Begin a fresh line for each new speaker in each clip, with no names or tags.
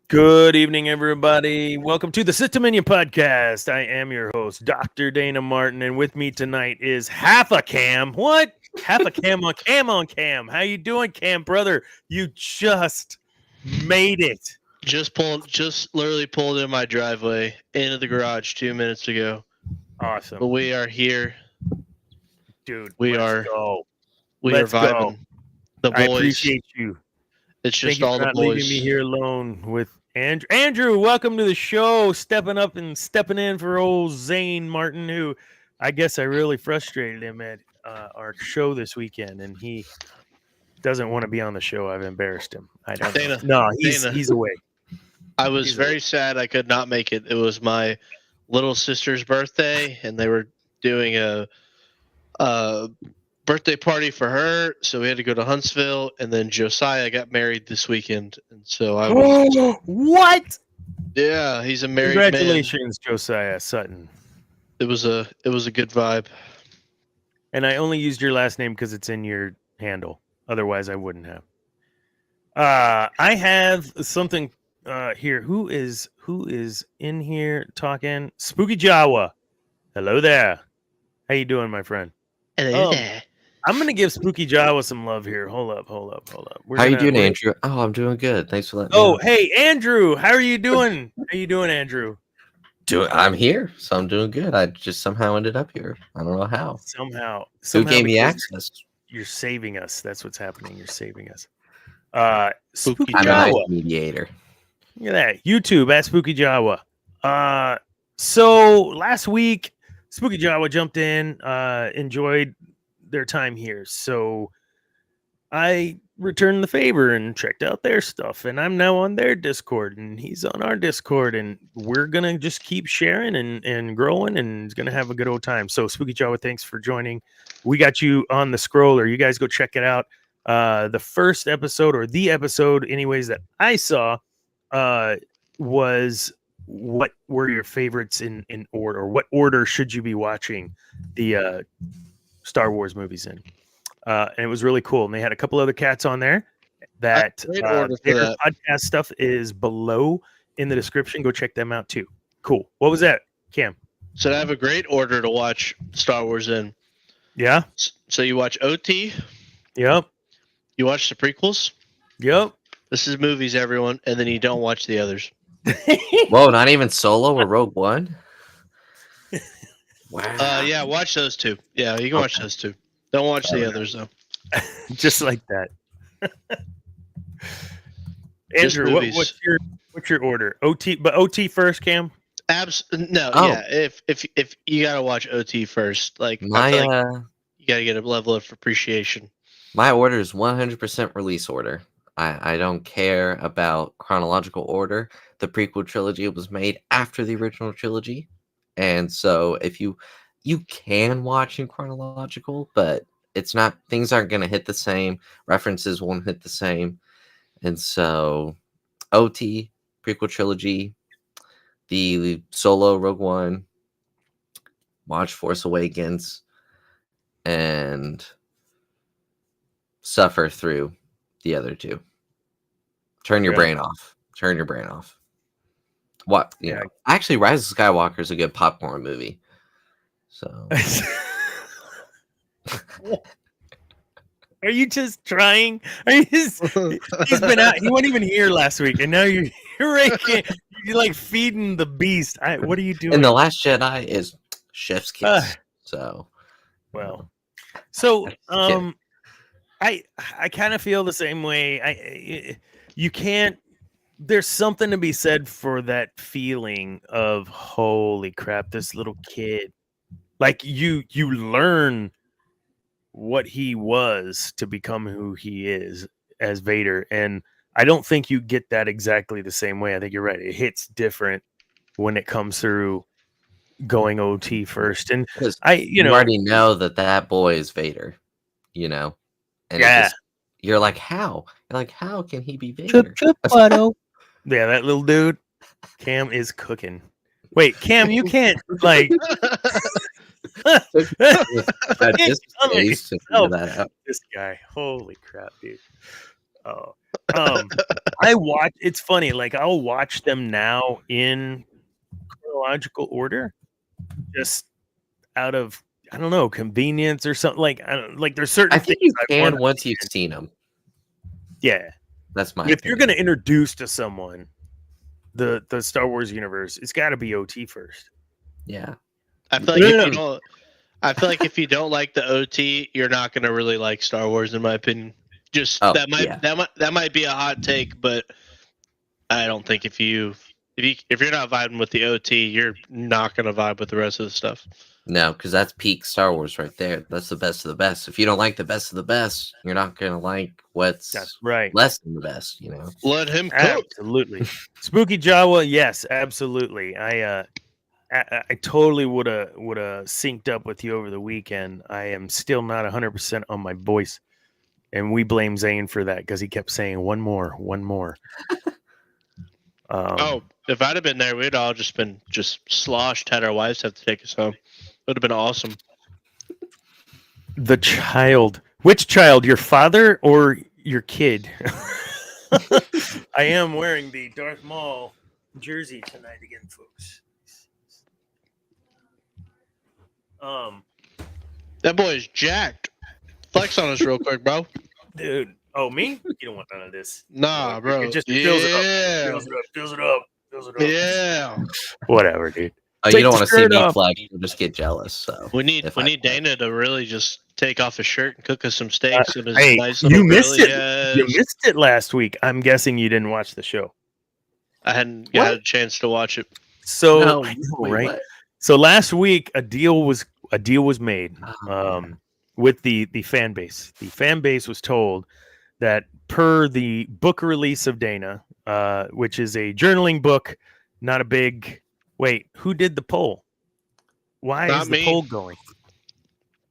Good evening, everybody. Welcome to the Sith Dominion podcast. I am your host, Dr. Dana Martin, and with me tonight is half a Cam. What? Half a Cam on Cam on Cam. How you doing, Cam, brother? You just made it.
Just literally pulled in my driveway into the garage 2 minutes ago.
Awesome.
But we are here.
Dude,
We
let's
are
go.
we
Let's
are vibing.
go.
The
I
boys.
appreciate you.
It's
Thank
just
you
all
for
the
not
boys.
leaving me here alone with Andrew. Andrew, welcome to the show. Stepping up and stepping in for old Zane Martin, who I guess I really frustrated him at our show this weekend, and he doesn't want to be on the show. I've embarrassed him. I don't know.
Dana,
No,
Dana.
he's away.
I was
He's
very sad I could not make it. It was my little sister's birthday, and they were doing a birthday party for her, so we had to go to Huntsville, and then Josiah got married this weekend, and so I was
What?
yeah, he's a married man.
Congratulations, Josiah Sutton.
It was a good vibe.
And I only used your last name because it's in your handle. Otherwise, I wouldn't have. I have something here. Who is in here talking? Spooky Jawa. Hello there. How you doing, my friend?
Hello there.
I'm gonna give Spooky Jawa some love here. Hold up.
How you doing, Andrew? Oh, I'm doing good. Thanks for letting me know.
Hey, Andrew. How are you doing? Andrew?
I'm here, so I'm doing good. I just somehow ended up here. I don't know how.
Somehow
Who gave me
because
access?
You're saving us. That's what's happening. You're saving us. Spooky
I'm a nice
Jawa.
mediator.
Look at that. YouTube at Spooky Jawa. So last week, Spooky Jawa jumped in, enjoyed their time here. So I returned the favor and checked out their stuff. And I'm now on their Discord, and he's on our Discord. And we're going to just keep sharing and growing, and it's going to have a good old time. So Spooky Jawa, thanks for joining. We got you on the scroller. You guys go check it out. The first episode, or the episode, anyways, that I saw was what were your favorites in order, or what order should you be watching the Star Wars movies in? And it was really cool. And they had a couple other cats on there that their podcast stuff is below in the description. Go check them out too. Cool. What was that, Cam?
So I have a great order to watch Star Wars in.
Yeah.
So you watch OT.
Yep.
You watch the prequels.
Yep.
This is movies, everyone, and then you don't watch the others.
Whoa, not even Solo or Rogue One? Wow.
Yeah, watch those two. Yeah, you can watch those two. Don't watch the others though.
Just like that. Andrew, what's your order? OT, but OT first, Cam.
No,
Oh.
yeah. If you gotta watch OT first, like
My
I feel like you gotta get a level of appreciation.
my order is 100% release order. I don't care about chronological order. The prequel trilogy was made after the original trilogy, and so if you can watch in chronological, but it's not, things aren't going to hit the same, references won't hit the same. And so OT, prequel trilogy, the Solo, Rogue One, watch Force Awakens, and suffer through the other two. Turn your brain off. What? You know, actually, Rise of Skywalker is a good popcorn movie. So,
are you just trying? Are you just? He's been out. He wasn't even here last week, and now you're like feeding the beast. What are you doing?
And The Last Jedi is chef's kiss.
I kind of feel the same way. You can't. There's something to be said for that feeling of holy crap, this little kid. Like you learn what he was to become who he is as Vader, and I don't think you get that exactly the same way. I think you're right. It hits different when it comes through going OT first, and
you already know that boy is Vader, you know, and you're like, how? You're like, how can he be Vader?
Yeah, that little dude, Cam is cooking. Wait, Cam, you can't like. This guy, holy crap, dude! Oh, It's funny, like I'll watch them now in chronological order, just out of, I don't know, convenience or something. Like there's certain
I
things
think you
I
can
want.
once you've seen them.
Yeah,
That's my
if you're
opinion.
going to introduce to someone the Star Wars universe, it's got to be OT first.
Yeah.
I feel like
No,
if
no,
you don't, I feel like if you don't like the OT, you're not gonna really like Star Wars, in my opinion. Just
Oh,
that
yeah.
might be a hot take, but I don't think if you're not vibing with the OT, you're not gonna vibe with the rest of the stuff.
No, because that's peak Star Wars right there. That's the best of the best. If you don't like the best of the best, you're not gonna like what's
that's right.
less than the best. You know.
Let him cook.
Absolutely. Spooky Jawa, yes, absolutely. I totally would have synced up with you over the weekend. I am still not 100% on my voice, and we blame Zane for that because he kept saying one more.
If I'd have been there, we'd all just been sloshed. Had our wives have to take us home. Would have been awesome.
The child. Which child? Your father or your kid? I am wearing the Darth Maul jersey tonight again, folks.
That boy is jacked. Flex on us real quick, bro.
Dude. Oh, me? You don't want none of this.
Nah, bro.
It just
yeah.
fills it up. Fills it up.
Yeah.
Whatever, dude.
Oh,
Take
you don't
the
want to see
shirt
me
off.
flex. You'll just get jealous. So
We need Dana to really just take off his shirt and cook us some steaks in his
Hey,
nice
you
little
missed
grill.
it.
Yes.
You missed it last week. I'm guessing you didn't watch the show.
I hadn't got a chance to watch it.
So
No,
I know,
wait,
right?
what?
So last week a deal was made
Oh,
with the fan base. The fan base was told that per the book release of Dana, which is a journaling book, not a big. Wait, who did the poll? Why
Not
is the
me.
poll going?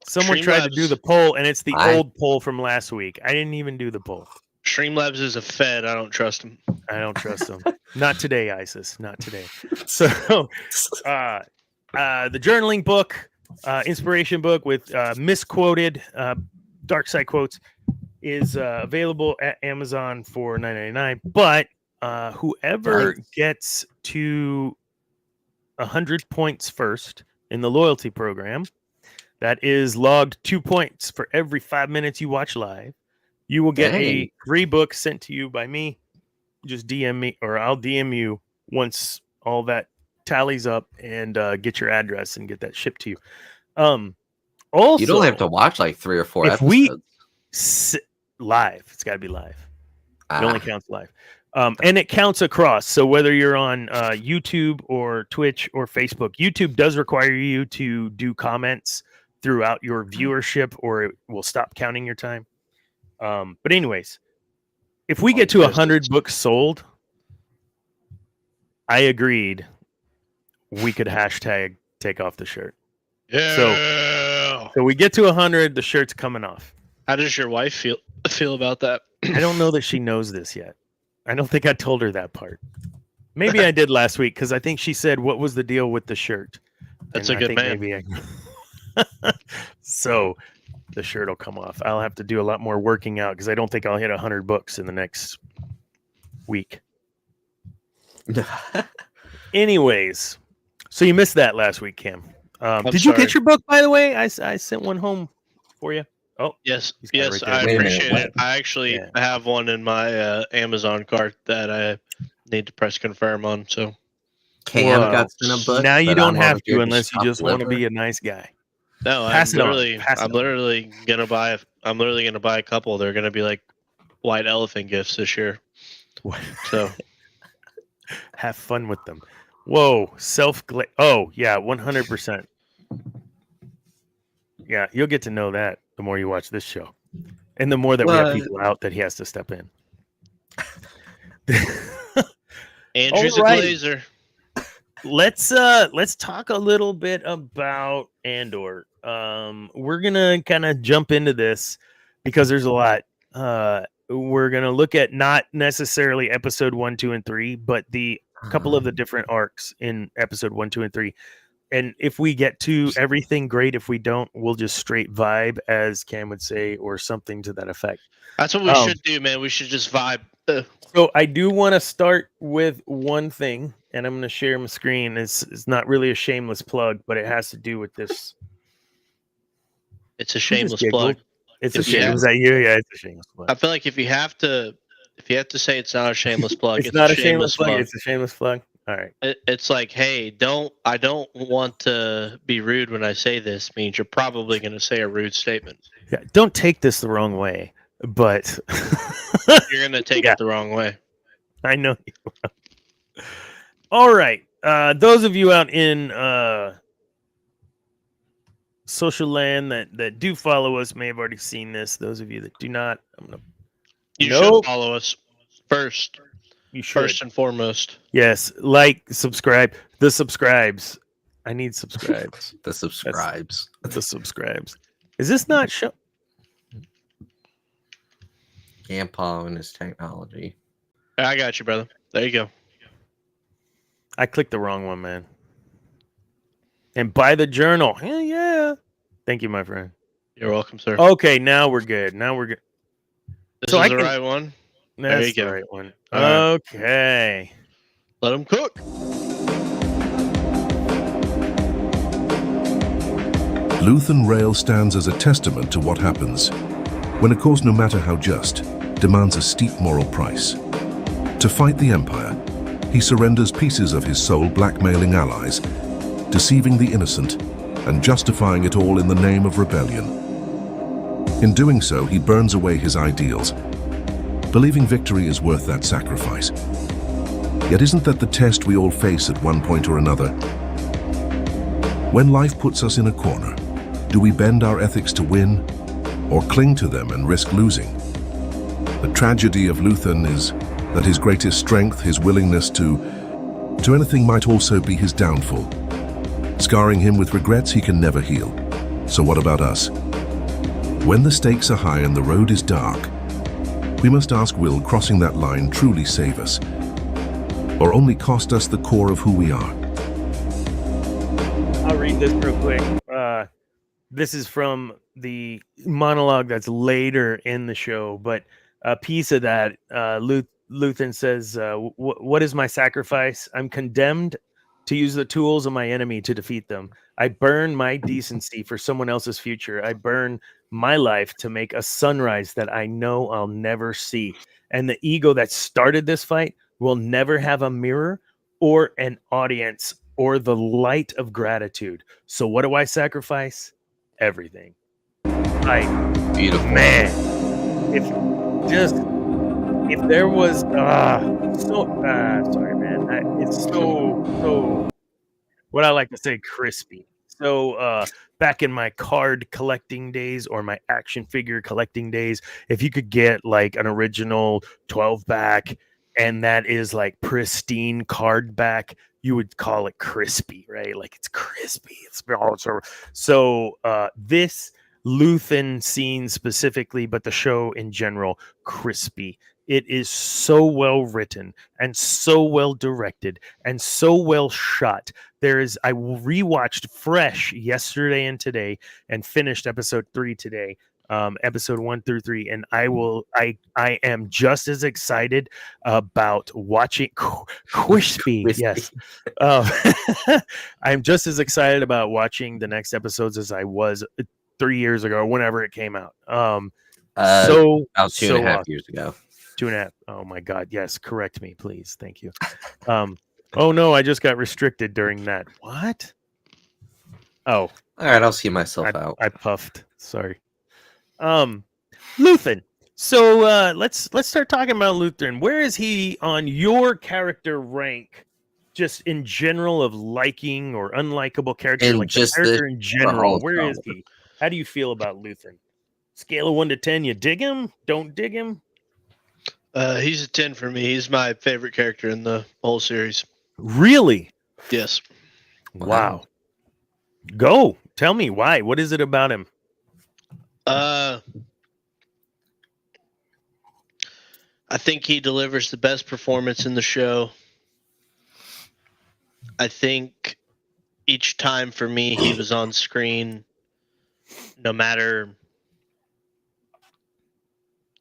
Someone
Streamlabs.
tried to do the poll, and it's the
I-
old poll from last week. I didn't even do the poll.
Streamlabs is a fed. I don't trust him.
I don't trust them. Not today, ISIS. Not today. So, the journaling book, inspiration book with misquoted dark side quotes is available at Amazon for $9.99. But whoever
Nice.
gets to 100 points first in the loyalty program, that is logged 2 points for every 5 minutes you watch live. You will get a
Dang.
free book sent to you by me. Just DM me, or I'll DM you once all that tallies up, and get your address and get that shipped to you. Also,
You don't have to watch like 3 or 4
if we
episodes.
live, it's got to be live. It
Ah,
only counts live. And it counts across. So whether you're on YouTube or Twitch or Facebook, YouTube does require you to do comments throughout your viewership, or it will stop counting your time. But anyways, if we get to 100 books sold, I agreed we could hashtag take off the shirt.
Yeah.
So we get to 100, the shirt's coming off.
How does your wife feel about that?
I don't know that she knows this yet. I don't think I told her that part. Maybe I did last week, because I think she said, "What was the deal with the shirt?"
That's
And
a good man.
Maybe so the shirt will come off. I'll have to do a lot more working out, because I don't think I'll hit 100 books in the next week. Anyways, so you missed that last week, Cam. Did you get your book, by the way? I sent one home for you. Oh,
yes,
he's got it
yes,
right there.
I
Wait a minute,
appreciate
what?
it. I actually have one in my Amazon cart that I need to press confirm on. So
Cam
Whoa.
got sent a book.
Now you
but
don't
I'm
have
over here
to, unless you
chopped
just want to
liver.
be a nice guy.
no,
Pass it on. Pass it
I'm
on.
literally gonna buy. I'm literally gonna buy a couple. They're gonna be like white elephant gifts this year. So
Have fun with them. Whoa, oh yeah, 100%. Yeah, you'll get to know that the more you watch this show, and the more that we have
What?
people out that he has to step in.
Andrew's
Alrighty.
a glazer.
Let's talk a little bit about Andor. We're gonna kind of jump into this because there's a lot. We're gonna look at not necessarily episode 1, 2, and 3, but the couple of the different arcs in episode 1, 2, and 3. And if we get to everything, great. If we don't, we'll just straight vibe, as Cam would say, or something to that effect.
That's what we should do, man. We should just vibe.
So I do want to start with one thing, and I'm going to share my screen. It's not really a shameless plug, but it has to do with this.
It's a
You just
shameless
giggled.
plug.
It's a
If you
shame.
have-
Was that you? Yeah, it's a shameless plug.
I feel like if you have to say it's not a shameless plug,
It's not a shameless plug.
plug.
It's a shameless plug. All right.
It's like, hey, I don't want to be rude when I say this. Means you're probably going to say a rude statement.
Yeah, don't take this the wrong way, but
You're going to take
Yeah.
it the wrong way.
I know you will. All right. Those of you out in social land that do follow us may have already seen this. Those of you that do not, I'm gonna.
You
Nope.
should follow us first.
You should.
First and foremost.
Yes, like, subscribe. The subscribes. I need subscribes.
The subscribes.
The subscribes. Is this not show?
Grandpa and his technology.
I got you, brother. There you go.
I clicked the wrong one, man. And buy the journal. Hell yeah. Thank you, my friend.
You're welcome, sir.
Okay, now we're good. Now we're good.
This
so
is
I
the
can-
right one.
That's
you go.
the right one.
All right.
Okay.
Let them cook.
Luthen Rail stands as a testament to what happens when a cause, no matter how just, demands a steep moral price. To fight the Empire, he surrenders pieces of his soul, blackmailing allies, deceiving the innocent, and justifying it all in the name of rebellion. In doing so, he burns away his ideals, believing victory is worth that sacrifice. Yet isn't that the test we all face at one point or another? When life puts us in a corner, do we bend our ethics to win, or cling to them and risk losing? The tragedy of Luthen is that his greatest strength, his willingness to anything, might also be his downfall, scarring him with regrets he can never heal. So what about us? When the stakes are high and the road is dark, we must ask, will crossing that line truly save us, or only cost us the core of who we are?
I'll read this real quick. This is from the monologue that's later in the show, but a piece of that, Luthen says, what is my sacrifice? I'm condemned to use the tools of my enemy to defeat them. I burn my decency for someone else's future. I burn my life to make a sunrise that I know I'll never see. And the ego that started this fight will never have a mirror or an audience or the light of gratitude. So what do I sacrifice? Everything. Like,
Beautiful.
man, if there was sorry, man, it's so what I like to say, crispy. So back in my card collecting days or my action figure collecting days, if you could get like an original 12 back and that is like pristine card back, you would call it crispy, right? Like it's crispy. It's also so this Luthen scene specifically, but the show in general, crispy. It is so well written and so well directed and so well shot. I rewatched fresh yesterday and today and finished episode 3 today. Episode 1 through 3, and I am just as excited about watching crispy. Yes, I'm just as excited about watching the next episodes as I was 3 years ago, whenever it came out.
About 2.5 years ago.
2.5. Oh my God! Yes, correct me, please. Thank you. Oh no, I just got restricted during that. What? Oh,
All right, I'll see myself out.
I puffed. Sorry. Luthen. So let's start talking about Luthen. Where is he on your character rank? Just in general of liking or unlikable character,
And
like
just
the character in general.
all
Where is
time.
he? How do you feel about Luthen? Scale of 1 to 10, you dig him? Don't dig him?
He's a 10 for me. He's my favorite character in the whole series.
Really?
Yes.
Wow. Go. Tell me why. What is it about him?
I think he delivers the best performance in the show. I think each time for me he was on screen, no matter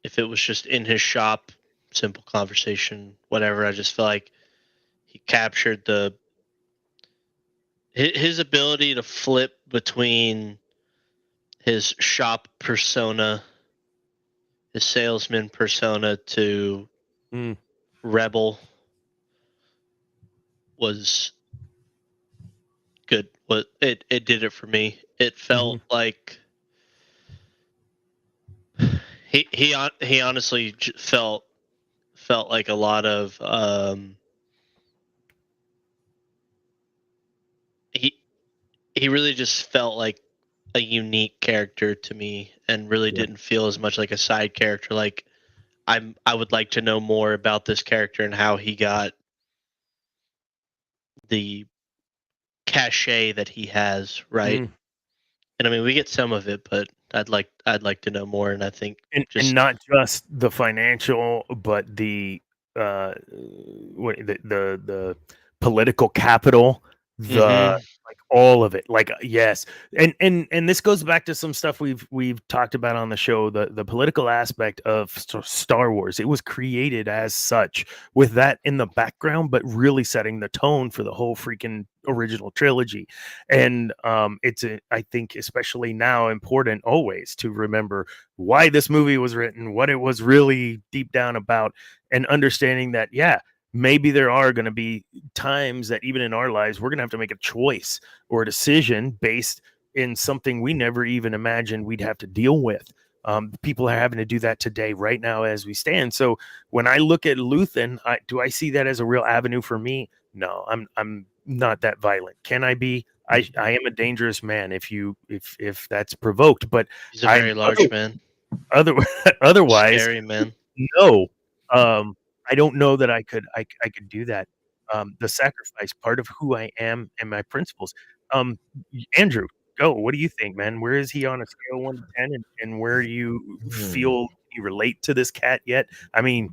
if it was just in his shop simple conversation, whatever. I just feel like he captured his ability to flip between his shop persona, his salesman persona to
Mm.
rebel was good. What it did it for me. It felt like he honestly felt like a lot of he really just felt like a unique character to me, and really didn't feel as much like a side character. Like I would like to know more about this character and how he got the cachet that he has, right?
Mm.
And I mean, we get some of it, but I'd like to know more. And I think
And not just the financial, but the the political capital, the
Mhm.
like all of it. Like yes, and this goes back to some stuff we've talked about on the show. The political aspect of Star Wars. It was created as such with that in the background, but really setting the tone for the whole freaking original trilogy. And it's I think especially now important always to remember why this movie was written, what it was really deep down about, and understanding that, yeah, maybe there are going to be times that even in our lives, we're going to have to make a choice or a decision based in something we never even imagined we'd have to deal with. People are having to do that today, right now, as we stand. So when I look at Luthen, do I see that as a real avenue for me? No, I'm not that violent. Can I be? I am a dangerous man if that's provoked, but
He's a
I'm
very large man,
other otherwise,
scary man.
no. I don't know that I could do that. The sacrifice part of who I am and my principles. Andrew, go. What do you think, man? Where is he on a scale of 1 to 10, and where do you
Hmm.
feel you relate to this cat yet? I mean,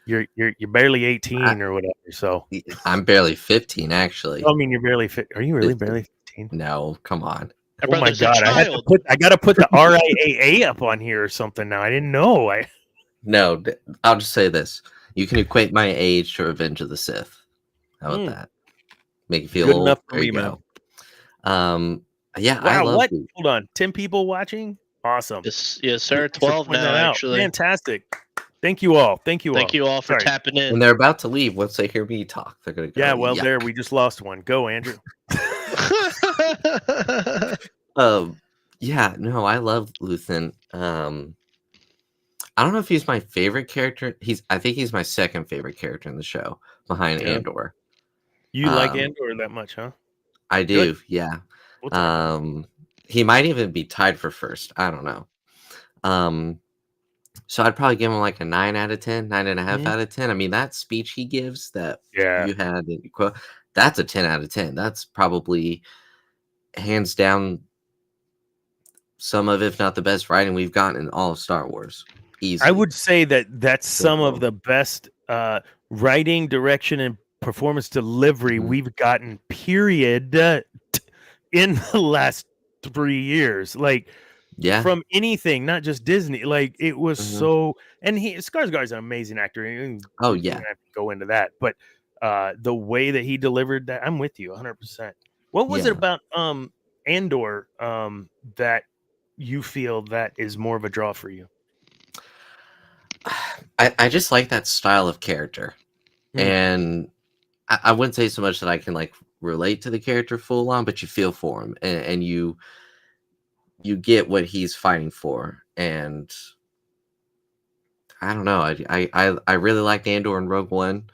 you're barely
I,
18 or whatever. So
I'm barely 15, actually.
I mean, you're barely fit. Are you really
15.
barely 15?
No, come on.
My
Oh my
brother's a
god,
child.
I gotta put the RIAA up on here or something now. I didn't know.
No, I'll just say this. You can equate my age to Revenge of the Sith. How about
Mm,
that? Make you feel
good
old?
enough for
There you
me, man.
go. Um, yeah, I
Wow,
love
what?
Luke.
Hold on. 10 people watching? Awesome.
Yes, sir.
Thanks for
12
pointing
now,
that out.
actually.
Fantastic. Thank you all. Thank you
Thank
all.
you all for
Sorry.
tapping
When
in.
they're about to leave, once they hear me talk, they're gonna
Yeah,
go,
well, there,
yuck.
we just lost one. Go, Andrew.
Yeah, no, I love Luthen. I don't know if he's my favorite character. I think he's my second favorite character in the show behind
Yeah.
Andor.
You like
Um,
Andor that much, huh?
I
Good.
do, yeah.
We'll talk about it.
He might even be tied for first. I don't know. So I'd probably give him like a 9 out of 10, 9.5
Mhm.
out of 10. I mean, that speech he gives that
Yeah.
you had in your quote, that's a 10 out of 10. That's probably hands down some of, if not the best writing we've gotten in all of Star Wars.
I
Easily.
would say that that's some of
Simple.
the best writing, direction, and performance delivery
Mhm.
we've gotten, period, in the last 3 years. Like,
Yeah.
from anything, not just Disney. Like it was
Mhm.
so, and Skarsgård's an amazing actor. And
Oh,
we don't
yeah.
have to go into that, but the way that he delivered that, I'm with you 100%. What was it
Yeah.
about Andor that you feel that is more of a draw for you?
I just like that style of character.
Mm.
And I wouldn't say so much that I can like relate to the character full on, but you feel for him and you get what he's fighting for. And I don't know. I really liked Andor in Rogue One,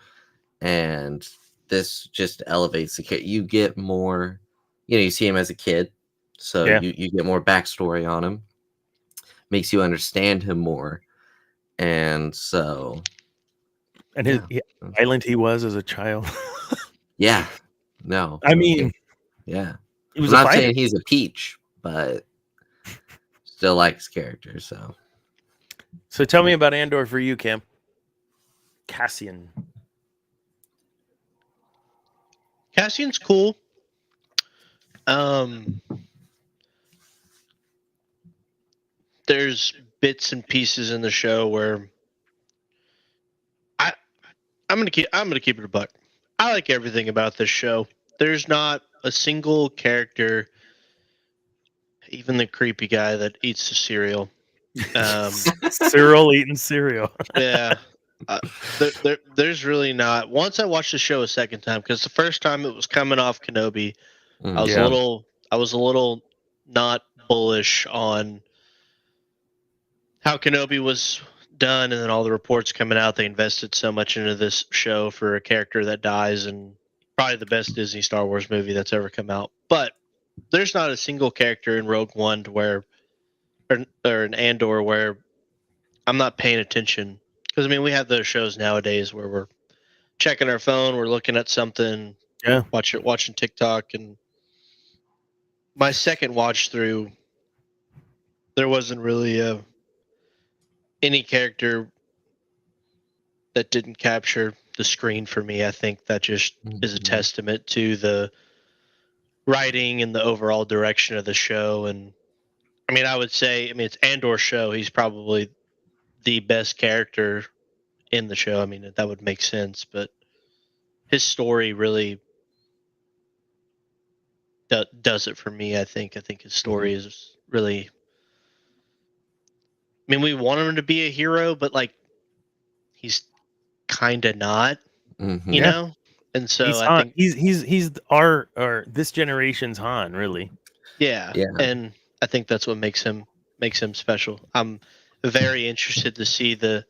and this just elevates the character. You get more, you see him as a kid, so
Yeah,
you get more backstory on him, makes you understand him more, and so
and
yeah,
violent he was as a child.
yeah, no,
I
okay,
mean,
yeah.
he
I'm
was a
not
fighter.
saying he's a peach, but still like his character.
So tell me about Andor for you, Cam. Cassian.
Cassian's cool. There's bits and pieces in the show where I'm gonna keep it a buck. I like everything about this show. There's not a single character, even the creepy guy that eats the cereal.
Cyril eating cereal.
Yeah. There's really not. Once I watched the show a second time, because the first time it was coming off Kenobi, I was
Yeah.
a little not bullish on how Kenobi was done, and then all the reports coming out. They invested so much into this show for a character that dies, and probably the best Disney Star Wars movie that's ever come out. But there's not a single character in Rogue One to where, or in Andor, where I'm not paying attention. Because I mean, we have those shows nowadays where we're checking our phone, we're looking at something,
Yeah.
watching TikTok, and my second watch through, there wasn't really any character that didn't capture the screen for me. I think that just is a testament to the writing and the overall direction of the show. And I mean, I would say, I mean, it's Andor's show. He's probably the best character in the show. I mean, that would make sense, but his story really does it for me. I think his story is really. I mean, we want him to be a hero, but like, he's kind of not, you know. And so
He's
I
Han.
think
He's our this generation's Han, really.
yeah, and I think that's what makes him special. I'm very interested to see the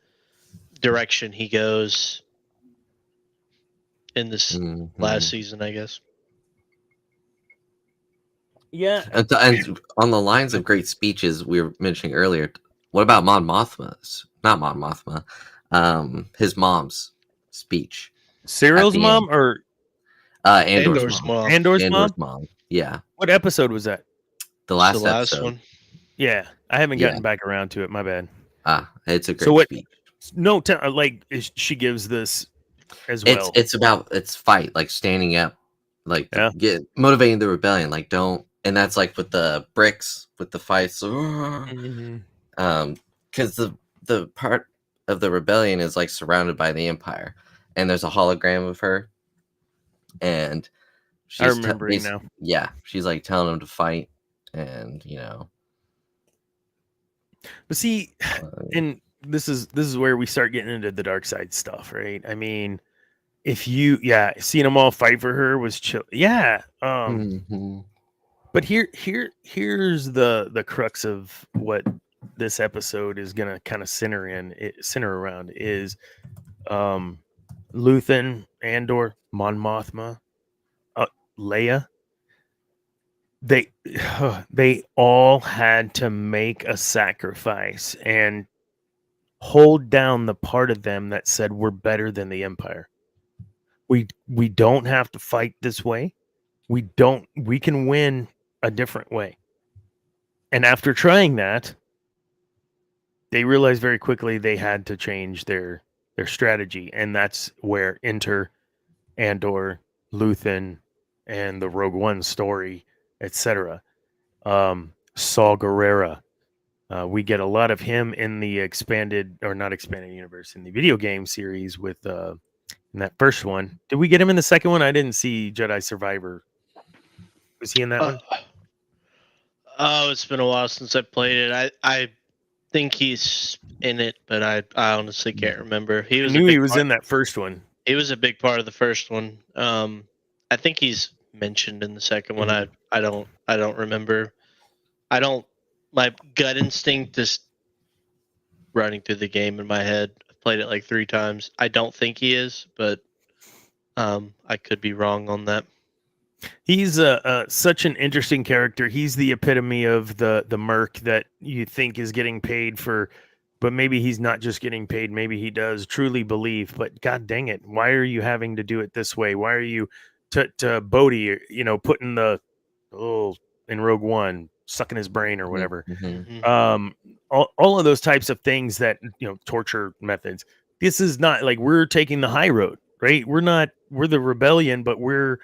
direction he goes in this last season, I guess.
Yeah.
And on the lines of great speeches we were mentioning earlier, what about Mon Mothma's? Not Mon Mothma. His mom's speech.
Cyril's mom
end.
or
Andor's mom.
Andor's
mom. Yeah.
What episode was that?
The last
last
episode.
one.
Yeah, I haven't gotten back around to it. My bad.
It's a great speech.
No, she gives this as well.
It's fight, like standing up, like get motivating the rebellion, like don't, and that's like with the bricks, with the fights, because the part of the rebellion is like surrounded by the Empire, and there's a hologram of her, and
I remember now.
Yeah, she's like telling them to fight, and you know.
But see, and this is where we start getting into the dark side stuff, right? I mean, if you seeing them all fight for her was chill. Yeah. But here's the crux of what this episode is gonna kind of center around is Luthen, Andor, Mon Mothma, Leia. They all had to make a sacrifice and hold down the part of them that said we're better than the Empire. We don't have to fight this way. We can win a different way. And after trying that, they realized very quickly they had to change their strategy, and that's where enter Andor, Luthen, and the Rogue One story, etc. Saw Gerrera. We get a lot of him in the not expanded universe, in the video game series with in that first one. Did we get him in the second one? I didn't see Jedi Survivor. Was he in that one?
Oh, it's been a while since I played it. I think he's in it, but I honestly can't remember. He was
in that first one.
He was a big part of the first one. I think he's mentioned in the second one. I don't remember. My gut instinct is running through the game in my head. I've played it like 3 times. I don't think he is, but I could be wrong on that.
He's such an interesting character. He's the epitome of the merc that you think is getting paid for, but maybe he's not just getting paid. Maybe he does truly believe, but God dang it, why are you having to do it this way? Why are you to Bodhi, putting in Rogue One, sucking his brain or whatever. All of those types of things that, torture methods. This is not like we're taking the high road, right? We're the rebellion, but we're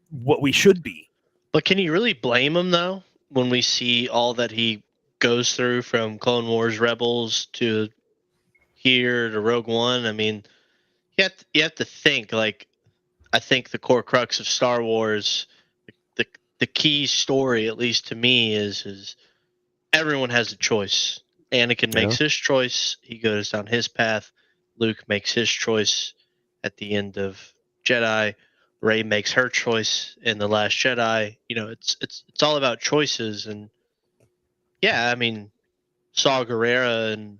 what we should be.
But can you really blame him though, when we see all that he goes through from Clone Wars Rebels to here to Rogue One? I mean, you have to think, like, I think the core crux of Star Wars, the key story, at least to me, is everyone has a choice. Anakin makes his choice. He goes down his path. Luke makes his choice at the end of Jedi. Rey makes her choice in The Last Jedi. You know, it's all about choices. And yeah, I mean, Saw Gerrera and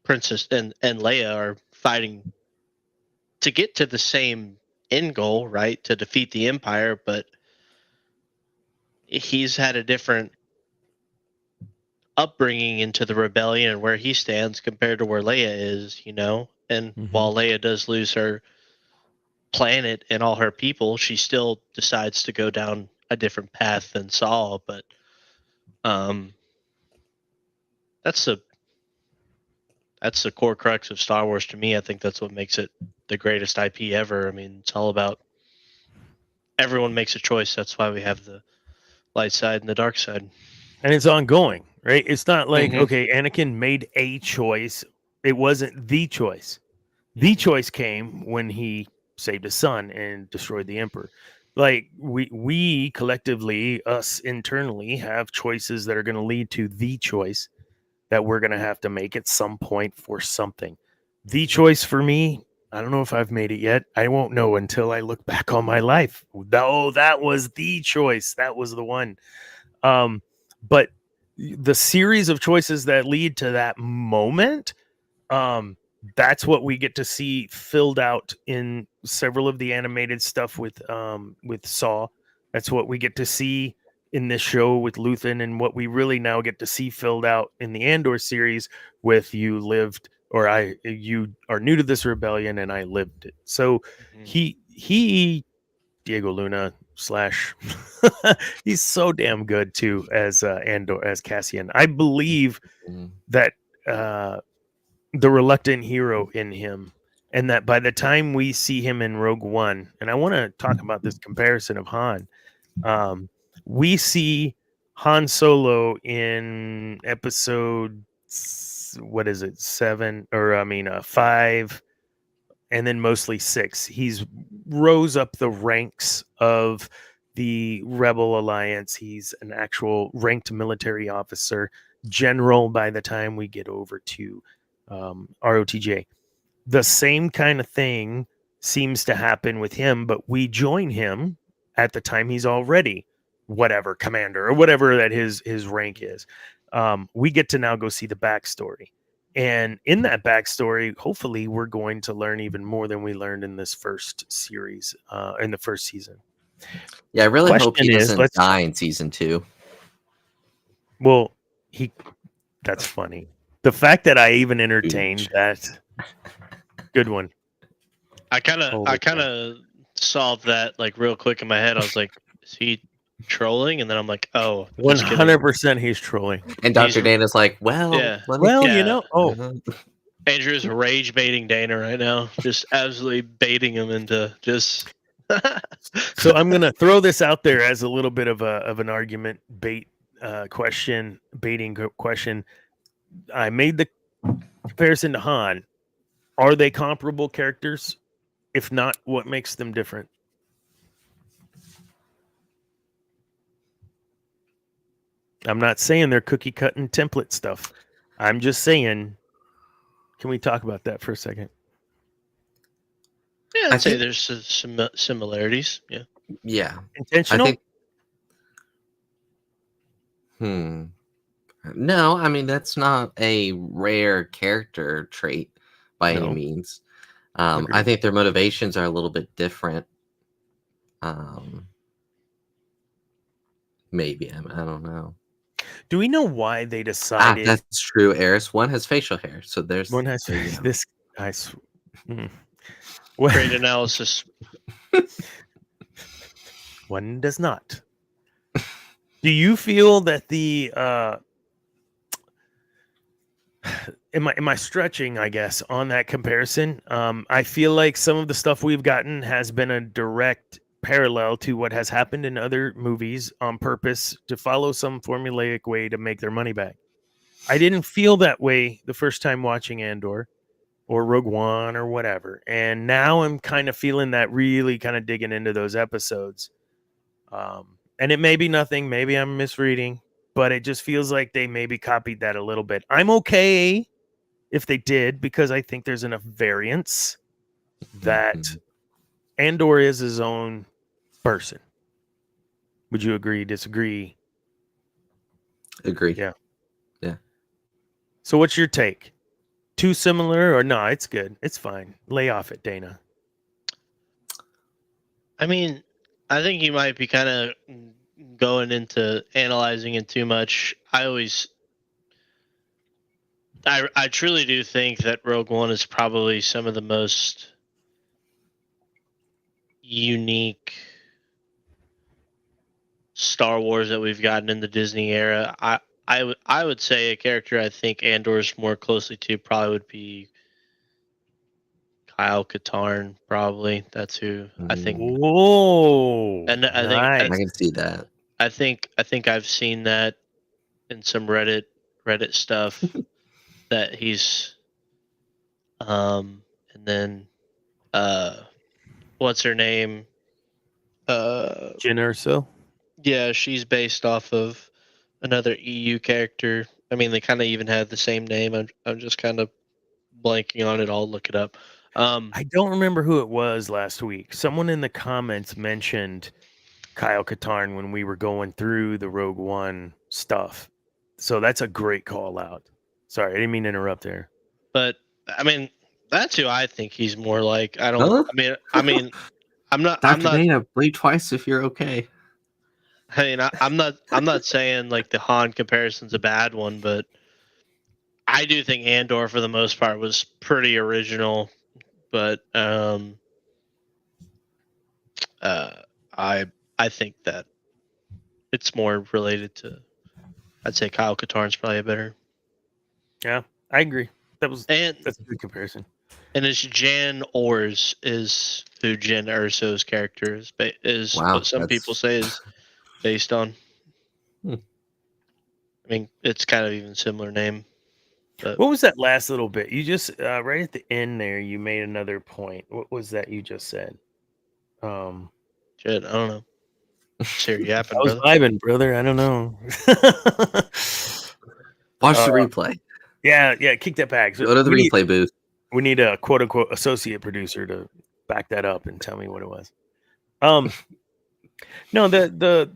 Princess and Leia are fighting to get to the same end goal, right? To defeat the Empire, but he's had a different upbringing into the rebellion and where he stands compared to where Leia is, you know. And while Leia does lose her planet and all her people, she still decides to go down a different path than Saul. But that's the core crux of Star Wars to me. I think that's what makes it the greatest IP ever. I mean, it's all about everyone makes a choice. That's why we have the light side and the dark side.
And it's ongoing, right? It's not like, okay, Anakin made a choice. It wasn't the choice. The choice came when he saved his son and destroyed the Emperor. Like, we collectively, us internally, have choices that are going to lead to the choice that we're going to have to make at some point for something. The choice for me, I don't know if I've made it yet. I won't know until I look back on my life. Oh, that was the choice. That was the one. But the series of choices that lead to that moment, that's what we get to see filled out in several of the animated stuff with Saw. That's what we get to see in this show with Luthen, and what we really now get to see filled out in the Andor series with you are new to this rebellion and I lived it. So he Diego Luna / he's so damn good too as Andor, as Cassian. I believe that the reluctant hero in him, and that by the time we see him in Rogue One, and I want to talk about this comparison of Han, we see Han Solo in episode, what is it, 5, and then mostly 6. He's rose up the ranks of the Rebel Alliance. He's an actual ranked military officer, general by the time we get over to ROTJ. The same kind of thing seems to happen with him, but we join him at the time he's already whatever commander or whatever that his rank is. We get to now go see the backstory. And in that backstory, hopefully we're going to learn even more than we learned in this first series, in the first season.
Yeah, I really hope he doesn't die in season 2.
Well, that's funny. The fact that I even entertained that, good one.
I kind of solved that like real quick in my head. I was like, is he trolling? And then I'm like, oh,
100% he's trolling.
And Dr. Dana's like, well,
you know,
Andrew's rage baiting Dana right now, just absolutely baiting him into just.
So I'm gonna throw this out there as a little bit of an argument baiting question. I made the comparison to Han. Are they comparable characters? If not, what makes them different? I'm not saying they're cookie cutting template stuff. I'm just saying, can we talk about that for a second?
Yeah, I'd say there's some similarities. Yeah.
Yeah.
Intentional?
No, I mean, that's not a rare character trait by any means. I think their motivations are a little bit different. Maybe. I don't know.
Do we know why they decided?
That's true, Eris. One has facial hair, so there's
one has this.
Great analysis.
One does not. Do you feel that the am I stretching, I guess, on that comparison? I feel like some of the stuff we've gotten has been a direct parallel to what has happened in other movies on purpose to follow some formulaic way to make their money back. I didn't feel that way the first time watching Andor. or Rogue One or whatever. And now I'm kind of feeling that, really kind of digging into those episodes. And it may be nothing, maybe I'm misreading, but it just feels like they maybe copied that a little bit. I'm okay if they did, because I think there's enough variance that Andor is his own person. Would you agree, disagree?
Agree.
Yeah.
Yeah.
So what's your take? Too similar, or no, it's good. It's fine. Lay off it, Dana.
I mean, I think you might be kind of going into analyzing it too much. I truly do think that Rogue One is probably some of the most unique Star Wars that we've gotten in the Disney era. I would say a character I think Andor's more closely to probably would be Kyle Katarn. Probably that's who I think.
Whoa.
And I
I
think
can see that.
I think I've seen that in some Reddit stuff that he's and then what's her name?
Jyn Erso.
Yeah, she's based off of another EU character. I mean, they kind of even have the same name. I'm just kind of blanking on it. I'll look it up.
I don't remember who it was last week. Someone in the comments mentioned Kyle Katarn when we were going through the Rogue One stuff. So that's a great call out. Sorry, I didn't mean to interrupt there.
But I mean, that's who I think he's more like. I don't.
Huh?
I mean, I'm not.
Dr. Dana, blink twice if you're okay.
I mean, I'm not saying like the Han comparison's a bad one, but I do think Andor for the most part was pretty original. But I think that it's more related to. I'd say Kyle Katarn's probably a better.
Yeah, I agree. That's
And
a good comparison.
and it's Jan Ors is who Jyn Erso's character is
Wow,
what some people say is based on. I mean, it's kind of even similar name. But
What was that last little bit? You just right at the end there, you made another point. What was that you just said?
shit, I don't know. Here yapping,
I was
brother.
vibing, brother. I don't know.
Watch the replay.
Yeah, kick that back.
Go to the replay booth.
We need a quote unquote associate producer to back that up and tell me what it was. No, the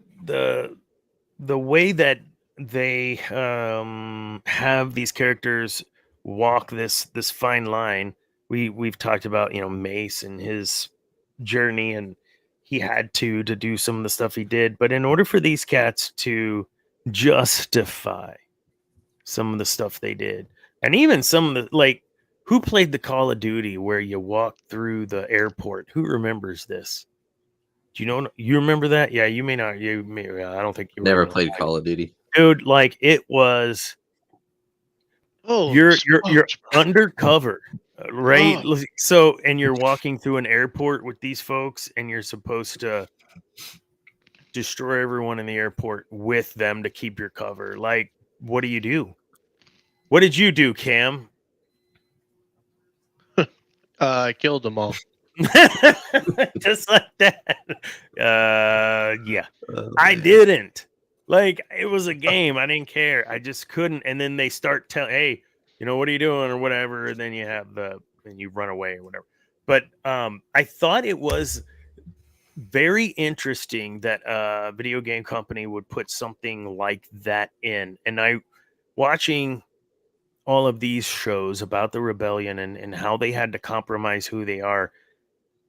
way that they have these characters walk this fine line. We've talked about, Mace and his journey, and he had to do some of the stuff he did, but in order for these cats to justify some of the stuff they did, and even some of the, like, who played the Call of Duty where you walk through the airport? Who remembers this? Do you know? You remember that? Yeah, you may not. You may. I don't think you
Never
remember
played
that.
Call of Duty.
Dude. Like, it was.
Oh,
You're
smokes, bro.
undercover, right?
Oh.
So, and you're walking through an airport with these folks, and you're supposed to destroy everyone in the airport with them to keep your cover. Like, what do? What did you do, Cam?
I killed them all.
Just like that. Yeah.
Oh,
I
man.
didn't. Like, it was a game. I didn't care. I just couldn't. And then they start telling, hey, what are you doing or whatever? And then you have and you run away or whatever. But I thought it was very interesting that a video game company would put something like that in. And watching all of these shows about the rebellion and how they had to compromise who they are,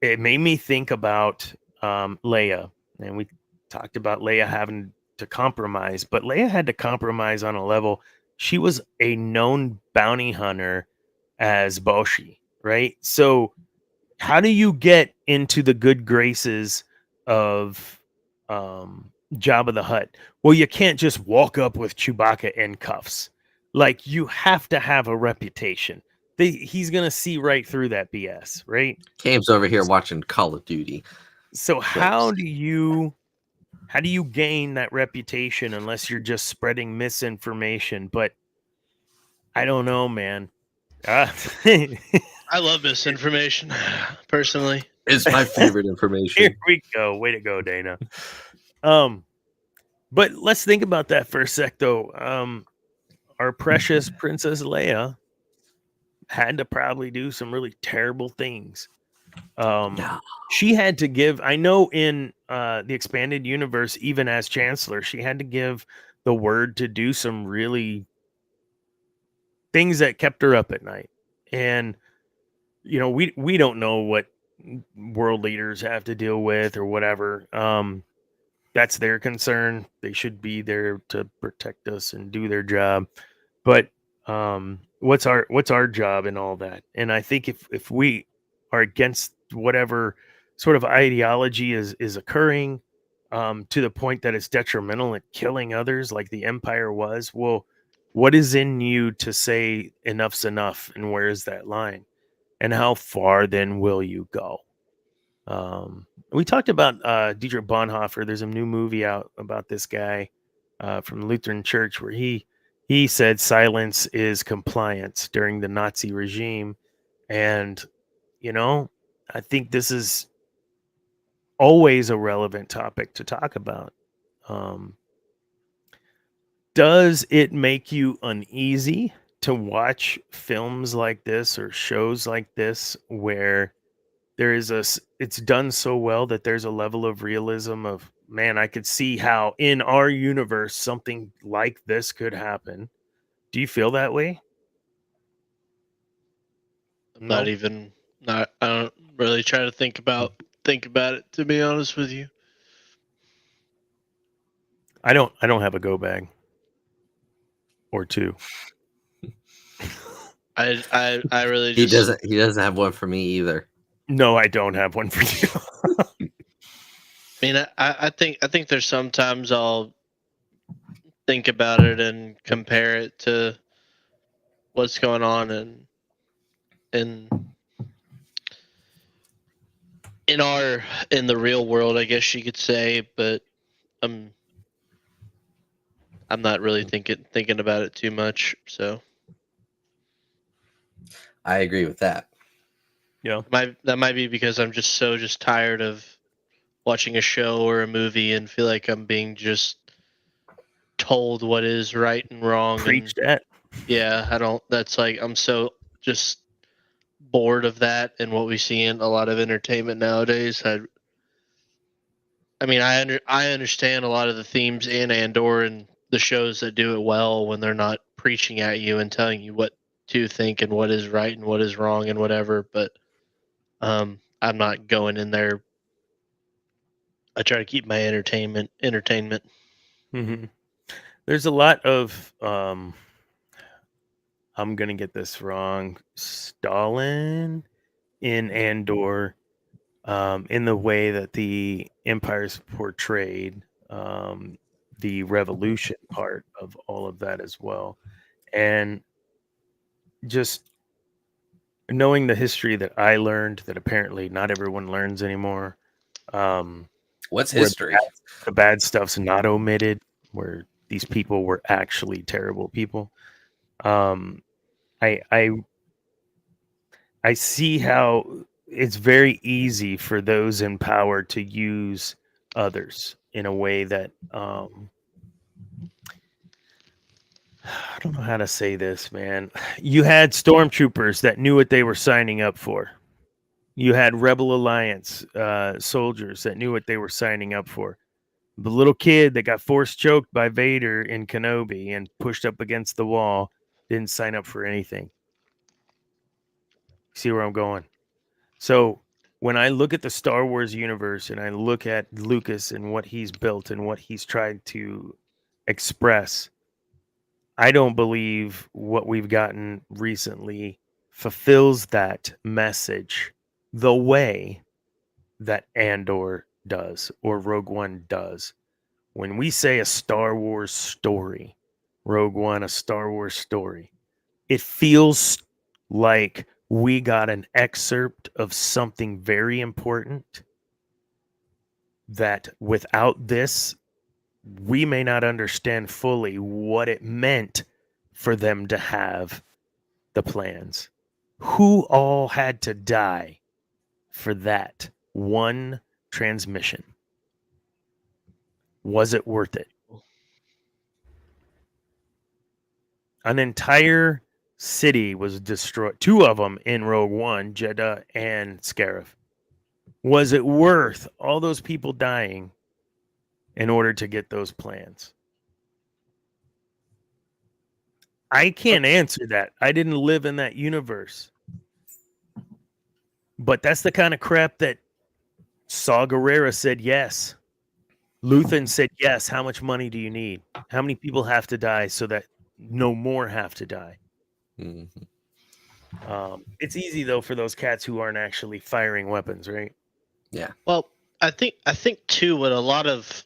it made me think about Leia. And we talked about Leia having to compromise, but Leia had to compromise on a level. She was a known bounty hunter as Boshi, right? So how do you get into the good graces of Jabba the Hutt? Well, you can't just walk up with Chewbacca in cuffs. Like, you have to have a reputation. He's going to see right through that BS, right?
Cam's over here watching Call of Duty.
So how do you gain that reputation unless you're just spreading misinformation? But I don't know, man.
I love misinformation, personally.
It's my favorite
Here
information.
we go. Way to go, Dana. But let's think about that for a sec, though. Our precious Princess Leia had to probably do some really terrible things.
No.
She had to give. I know in the expanded universe, even as Chancellor, she had to give the word to do some really things that kept her up at night. And we don't know what world leaders have to deal with or whatever. That's their concern. They should be there to protect us and do their job. But what's our job in all that? And I think if we are against whatever sort of ideology is occurring, to the point that it's detrimental at killing others, like the Empire was, well, what is in you to say enough's enough, and where is that line, and how far then will you go? We talked about Dietrich Bonhoeffer. There's a new movie out about this guy from the Lutheran Church where he said silence is compliance during the Nazi regime. And, I think this is always a relevant topic to talk about. Does it make you uneasy to watch films like this or shows like this where it's done so well that there's a level of realism of, man, I could see how in our universe something like this could happen? Do you feel that way?
I'm
No?
not even not. I don't really try to think about it. To be honest with you,
I don't have a go bag or two.
I really
He
just
doesn't have one for me either.
No, I don't have one for you.
I mean, I think there's sometimes I'll think about it and compare it to what's going on in in the real world, I guess you could say, but I'm not really thinking about it too much. So
I agree with that.
Yeah.
that might be because I'm just tired of watching a show or a movie and feel like I'm being just told what is right and wrong.
Preach
And
that.
yeah, I don't. That's like I'm so just bored of that and what we see in a lot of entertainment nowadays. I mean, I understand a lot of the themes in Andor and the shows that do it well when they're not preaching at you and telling you what to think and what is right and what is wrong and whatever. But I'm not going in there. I try to keep my entertainment.
Mm-hmm. There's a lot of I'm gonna get this wrong. Stalin in Andor, in the way that the Empire's portrayed, the revolution part of all of that as well, and just knowing the history that I learned that apparently not everyone learns anymore.
What's
Where
history?
the bad stuff's not omitted, where these people were actually terrible people. Um, I I see how it's very easy for those in power to use others in a way that I don't know how to say this, man. You had stormtroopers that knew what they were signing up for. You had Rebel Alliance soldiers that knew what they were signing up for. The little kid that got force choked by Vader in Kenobi and pushed up against the wall didn't sign up for anything. See where I'm going? So when I look at the Star Wars universe and I look at Lucas and what he's built and what he's tried to express, I don't believe what we've gotten recently fulfills that message the way that Andor does or Rogue One does. When we say a Star Wars story, Rogue One, a Star Wars story, it feels like we got an excerpt of something very important that without this, we may not understand fully what it meant for them to have the plans. Who all had to die for that one transmission? Was it worth it? An entire city was destroyed. 2 of them in Rogue One, Jeddah and Scarif. Was it worth all those people dying in order to get those plans? I can't answer that. I didn't live in that universe. But that's the kind of crap that Saw Gerrera said yes. Luthen said yes. How much money do you need? How many people have to die so that no more have to die?
Mhm.
It's easy though for those cats who aren't actually firing weapons, right?
Yeah.
Well, I think too what a lot of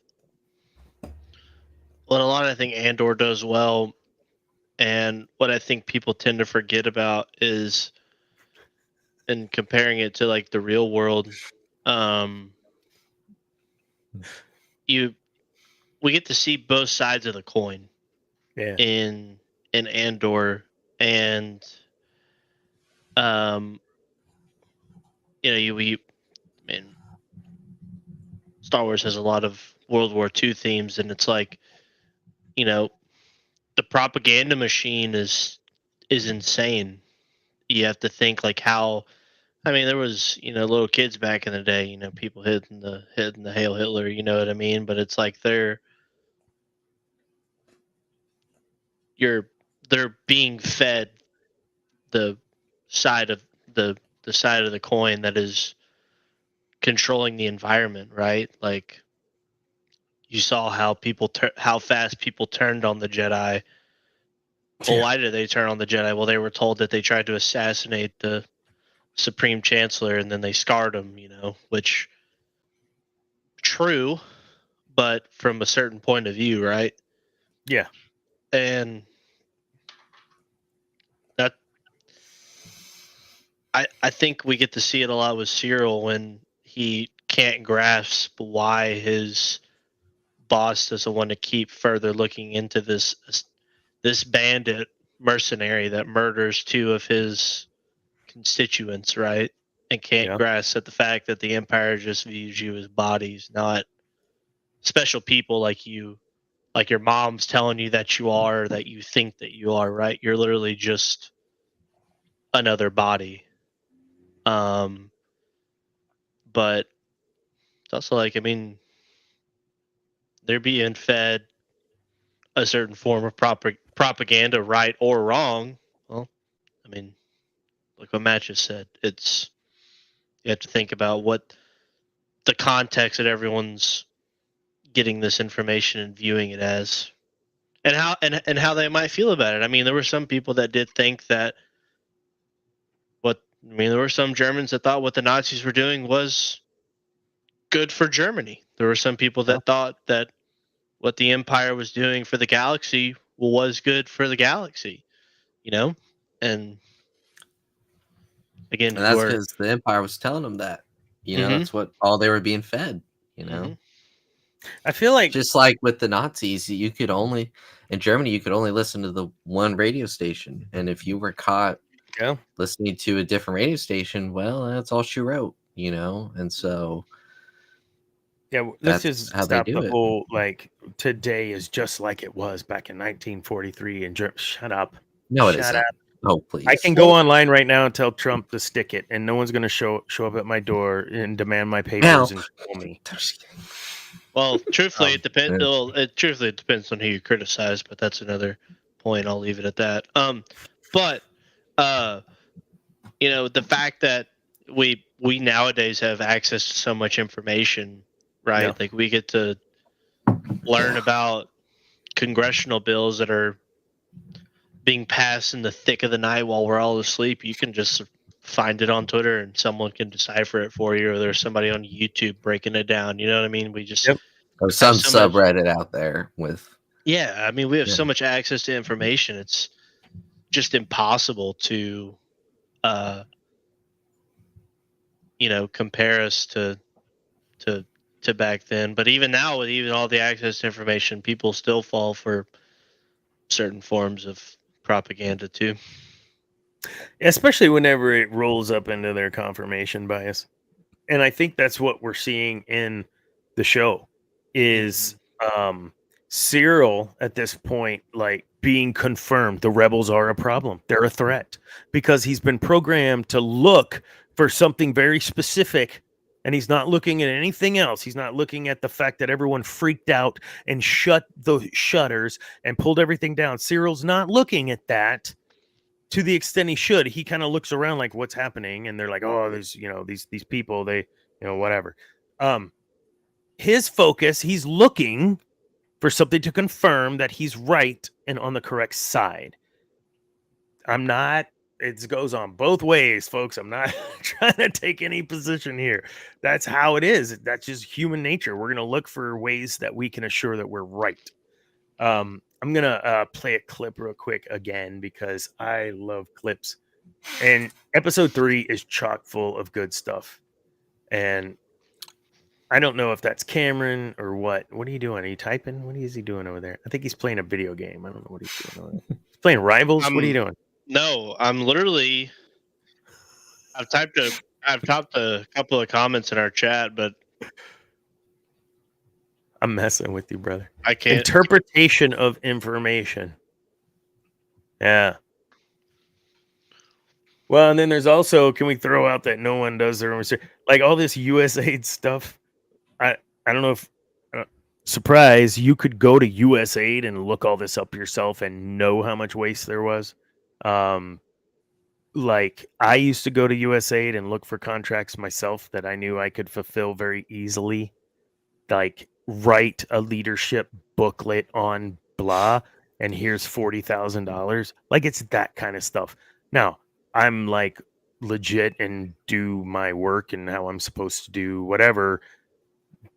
I think Andor does well, and what I think people tend to forget about is, in comparing it to like the real world, um, we get to see both sides of the coin
Yeah.
in Andor, and um, I mean, Star Wars has a lot of World War II themes, and it's like, the propaganda machine is insane. You have to think like how. I mean, there was little kids back in the day, people hitting the Hail Hitler, you know what I mean? But it's like you're they're being fed the side of the side of the coin that is controlling the environment, right? Like you saw how fast people turned on the Jedi. Well,
Yeah.
why did they turn on the Jedi? Well, they were told that they tried to assassinate the Supreme Chancellor, and then they scarred him. Which true, but from a certain point of view, right?
Yeah.
And that I think we get to see it a lot with Cyril when he can't grasp why his boss doesn't want to keep further looking into this bandit mercenary that murders 2 of his constituents, right? And can't
Yeah.
grasp at the fact that the Empire just views you as bodies, not special people like you, like your mom's telling you that you are, that you think that you are, right? You're literally just another body. Um, but it's also like, I mean, they're being fed a certain form of propaganda, right or wrong. Well, I mean, like what Matt just said, you have to think about what the context that everyone's getting this information and viewing it as, and how they might feel about it. I mean, there were some people that did think that there were some Germans that thought what the Nazis were doing was good for Germany. There were some people that thought that what the Empire was doing for the galaxy was good for the galaxy, and again,
And
who
that's
are
because the Empire was telling them that.
mm-hmm,
That's what all they were being fed.
mm-hmm.
I feel like
Just like with the Nazis, in Germany, you could only listen to the one radio station. And if you were caught
yeah.
listening to a different radio station, well, that's all she wrote, And so
Yeah, let's
that's
just
how they
stop
do
the
it.
whole like today is just like it was back in 1943 in Germany. Shut up.
No, it
Shut
isn't.
up.
Oh, please.
I can go online right now and tell Trump to stick it, and no one's going to show up at my door and demand my papers
Now,
and kill me.
I'm just kidding.
Well, truthfully, it depends.
and-
It depends on who you criticize, but that's another point. I'll leave it at that. But the fact that we nowadays have access to so much information, right?
Yeah.
Like we get to learn about congressional bills that are being passed in the thick of the night while we're all asleep. You can just find it on Twitter and someone can decipher it for you, or there's somebody on YouTube breaking it down. You know what I mean? We just
Yep.
Or
have
some
so much.
subreddit out there with.
Yeah, I mean, we have
Yeah.
so much access to information. It's just impossible to, compare us to back then. But even now, with even all the access to information, people still fall for certain forms of propaganda too.
especially whenever it rolls up into their confirmation bias. And I think that's what we're seeing in the show is Cyril at this point, like being confirmed the rebels are a problem. They're a threat because he's been programmed to look for something very specific and he's not looking at anything else. He's not looking at the fact that everyone freaked out and shut the shutters and pulled everything down. Cyril's not looking at that to the extent he should. He kind of looks around like what's happening and they're like, oh, there's, these people, they, whatever. His focus, he's looking for something to confirm that he's right and on the correct side. It goes on both ways, folks. I'm not trying to take any position here. That's how it is. That's just human nature. We're going to look for ways that we can assure that we're right. I'm going to play a clip real quick again because I love clips. And episode 3 is chock full of good stuff. And I don't know if that's Cameron or what. What are you doing? Are you typing? What is he doing over there? I think he's playing a video game. I don't know what he's doing over there. He's playing Rivals? What are you doing?
No, I'm literally. I've typed a couple of comments in our chat, but
I'm messing with you, brother.
I can't.
Interpretation of information. Yeah. Well, and then there's also, can we throw out that no one does their research? Like all this USAID stuff. I don't know if, surprise, you could go to USAID and look all this up yourself and know how much waste there was. Like I used to go to USAID and look for contracts myself that I knew I could fulfill very easily. Like write a leadership booklet on blah, and here's $40,000. Like it's that kind of stuff. Now I'm like legit and do my work and how I'm supposed to do whatever,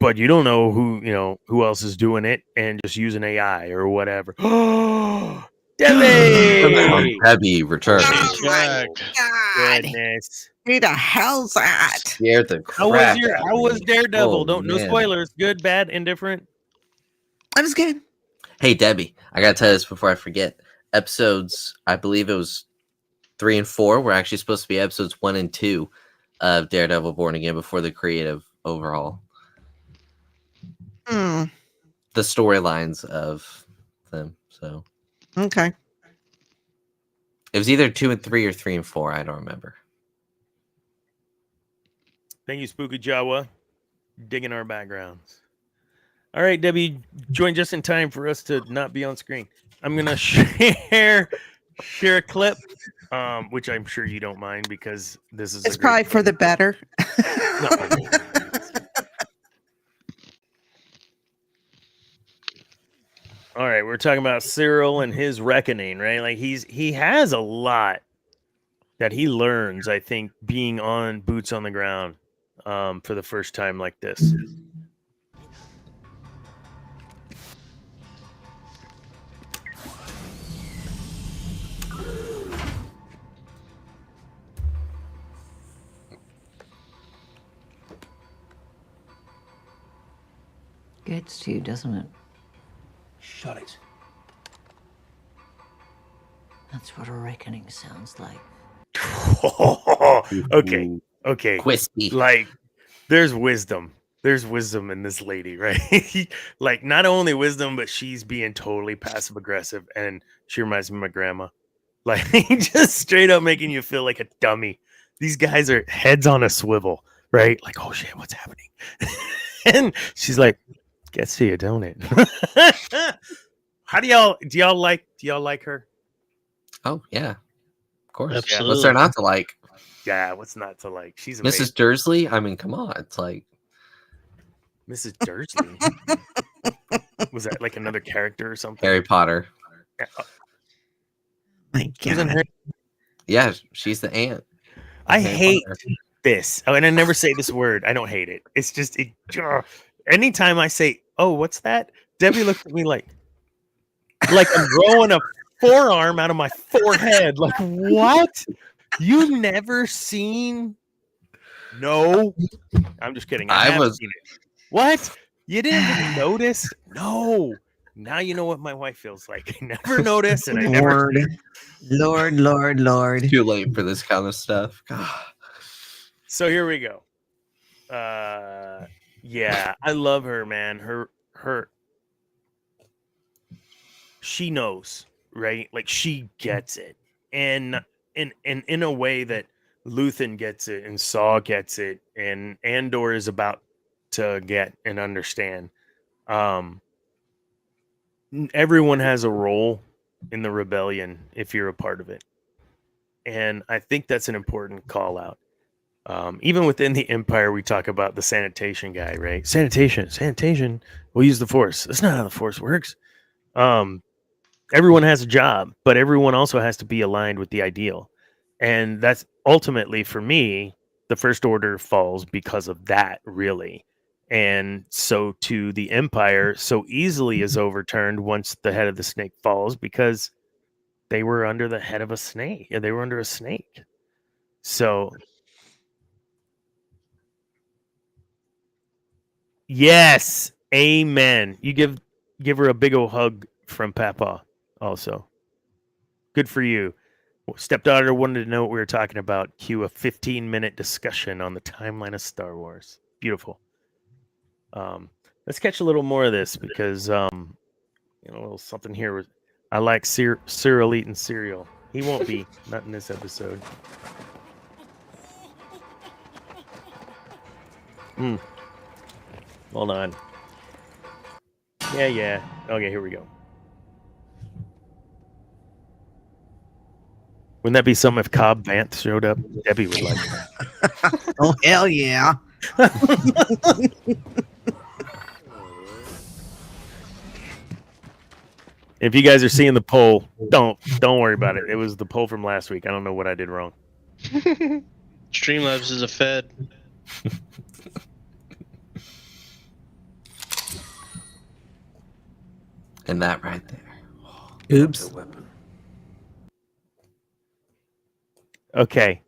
but you don't know who else is doing it and just using AI or whatever. Debbie!
Debbie returning.
Oh my God.
Goodness.
Who the hell's that?
Scared the
How
crap
was
out of me.
Daredevil?
Oh,
No
man.
spoilers. Good, bad, indifferent.
That was good.
Hey, Debbie, I gotta tell you this before I forget. Episodes, I believe it was 3 and 4 were actually supposed to be episodes 1 and 2 of Daredevil Born Again before the creative overhaul.
Hmm.
The storylines of them. So
Okay.
it was either 2 and 3 or 3 and 4. I don't remember.
Thank you, Spooky Jawa. Digging our backgrounds. All right, Debbie, join just in time for us to not be on screen. I'm gonna share a clip, which I'm sure you don't mind because this is
It's probably for the better.
All right, we're talking about Cyril and his reckoning, right? Like he has a lot that he learns, I think, being on boots on the ground for the first time like this.
Gets to you, doesn't it?
Shut it.
That's what a reckoning sounds like.
Okay.
Crispy.
Like, there's wisdom. There's wisdom in this lady, right? Like, not only wisdom, but she's being totally passive aggressive, and she reminds me of my grandma. Like, just straight up making you feel like a dummy. These guys are heads on a swivel, right? Like, oh shit, what's happening? And she's like, gets to you, don't it? How do y'all like her?
Oh yeah, of course.
Absolutely.
What's there not to like?
Yeah, what's not to like? She's amazing.
Mrs. Dursley. I mean, come on. It's like
Mrs. Dursley. Was that like another character or something?
Harry Potter.
My
She was in
God.
Harry-
Yeah, she's the aunt.
I
Harry
hate
Potter.
this. Oh, and I never say this word. I don't hate it. It's just anytime I say, "Oh, what's that?" Debbie looks at me like I'm growing a forearm out of my forehead. Like, what? You never seen? No, I'm just kidding.
I
haven't
was-
seen it. What? You didn't even notice? No. Now you know what my wife feels like. I never notice, and I never.
Lord.
Too late for this kind of stuff. God.
So here we go. Yeah, I love her, man. Her. She knows, right? Like she gets it, and in a way that Luthen gets it, and Saw gets it, and Andor is about to get and understand. Everyone has a role in the rebellion if you're a part of it, and I think that's an important call out. Even within the Empire, we talk about the sanitation guy, right? Sanitation. We'll use the Force. That's not how the Force works. Everyone has a job, but everyone also has to be aligned with the ideal, and that's ultimately for me the First Order falls because of that, really. And so to the Empire so easily is overturned once the head of the snake falls because they were under the head of a snake. Yeah, they were under a snake. So yes, amen. You give her a big old hug from Papa also. Good for you. Stepdaughter wanted to know what we were talking about. Cue a 15-minute discussion on the timeline of Star Wars. Beautiful. Let's catch a little more of this because a little something here. I like Cyril eating cereal. He won't be, not in this episode. Hold on. Yeah. Okay, here we go. Wouldn't that be something if Cobb Vanth showed up? Debbie would like that.
Oh, hell yeah.
If you guys are seeing the poll, don't worry about it. It was the poll from last week. I don't know what I did wrong.
Streamlabs is a fed.
And that right there.
Oops.
Okay.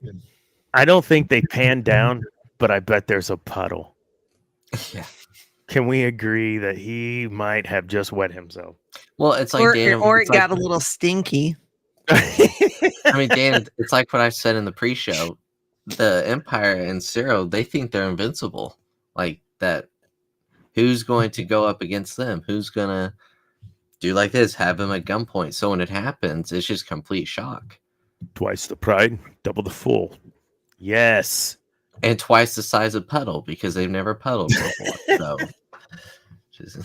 I don't think they panned down, but I bet there's a puddle.
Yeah.
Can we agree that he might have just wet himself?
Well, it's like
Or
Dan,
it got a little stinky.
I mean, Dan, it's like what I said in the pre-show. The Empire and Cyril, they think they're invincible. Like that. Who's going to go up against them? Who's gonna do like this? Have them at gunpoint. So when it happens, it's just complete shock.
Twice the pride, double the fool. Yes.
And twice the size of puddle because they've never puddled before. So, just...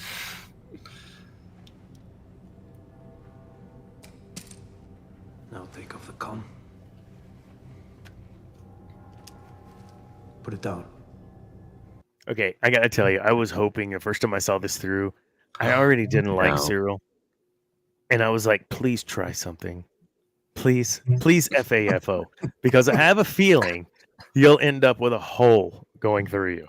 Now take off the com. Put it down.
Okay, I gotta tell you, I was hoping the first time I saw this through, I already didn't like
No.
Cyril. And I was like, please try something. Please FAFO. Because I have a feeling you'll end up with a hole going through you.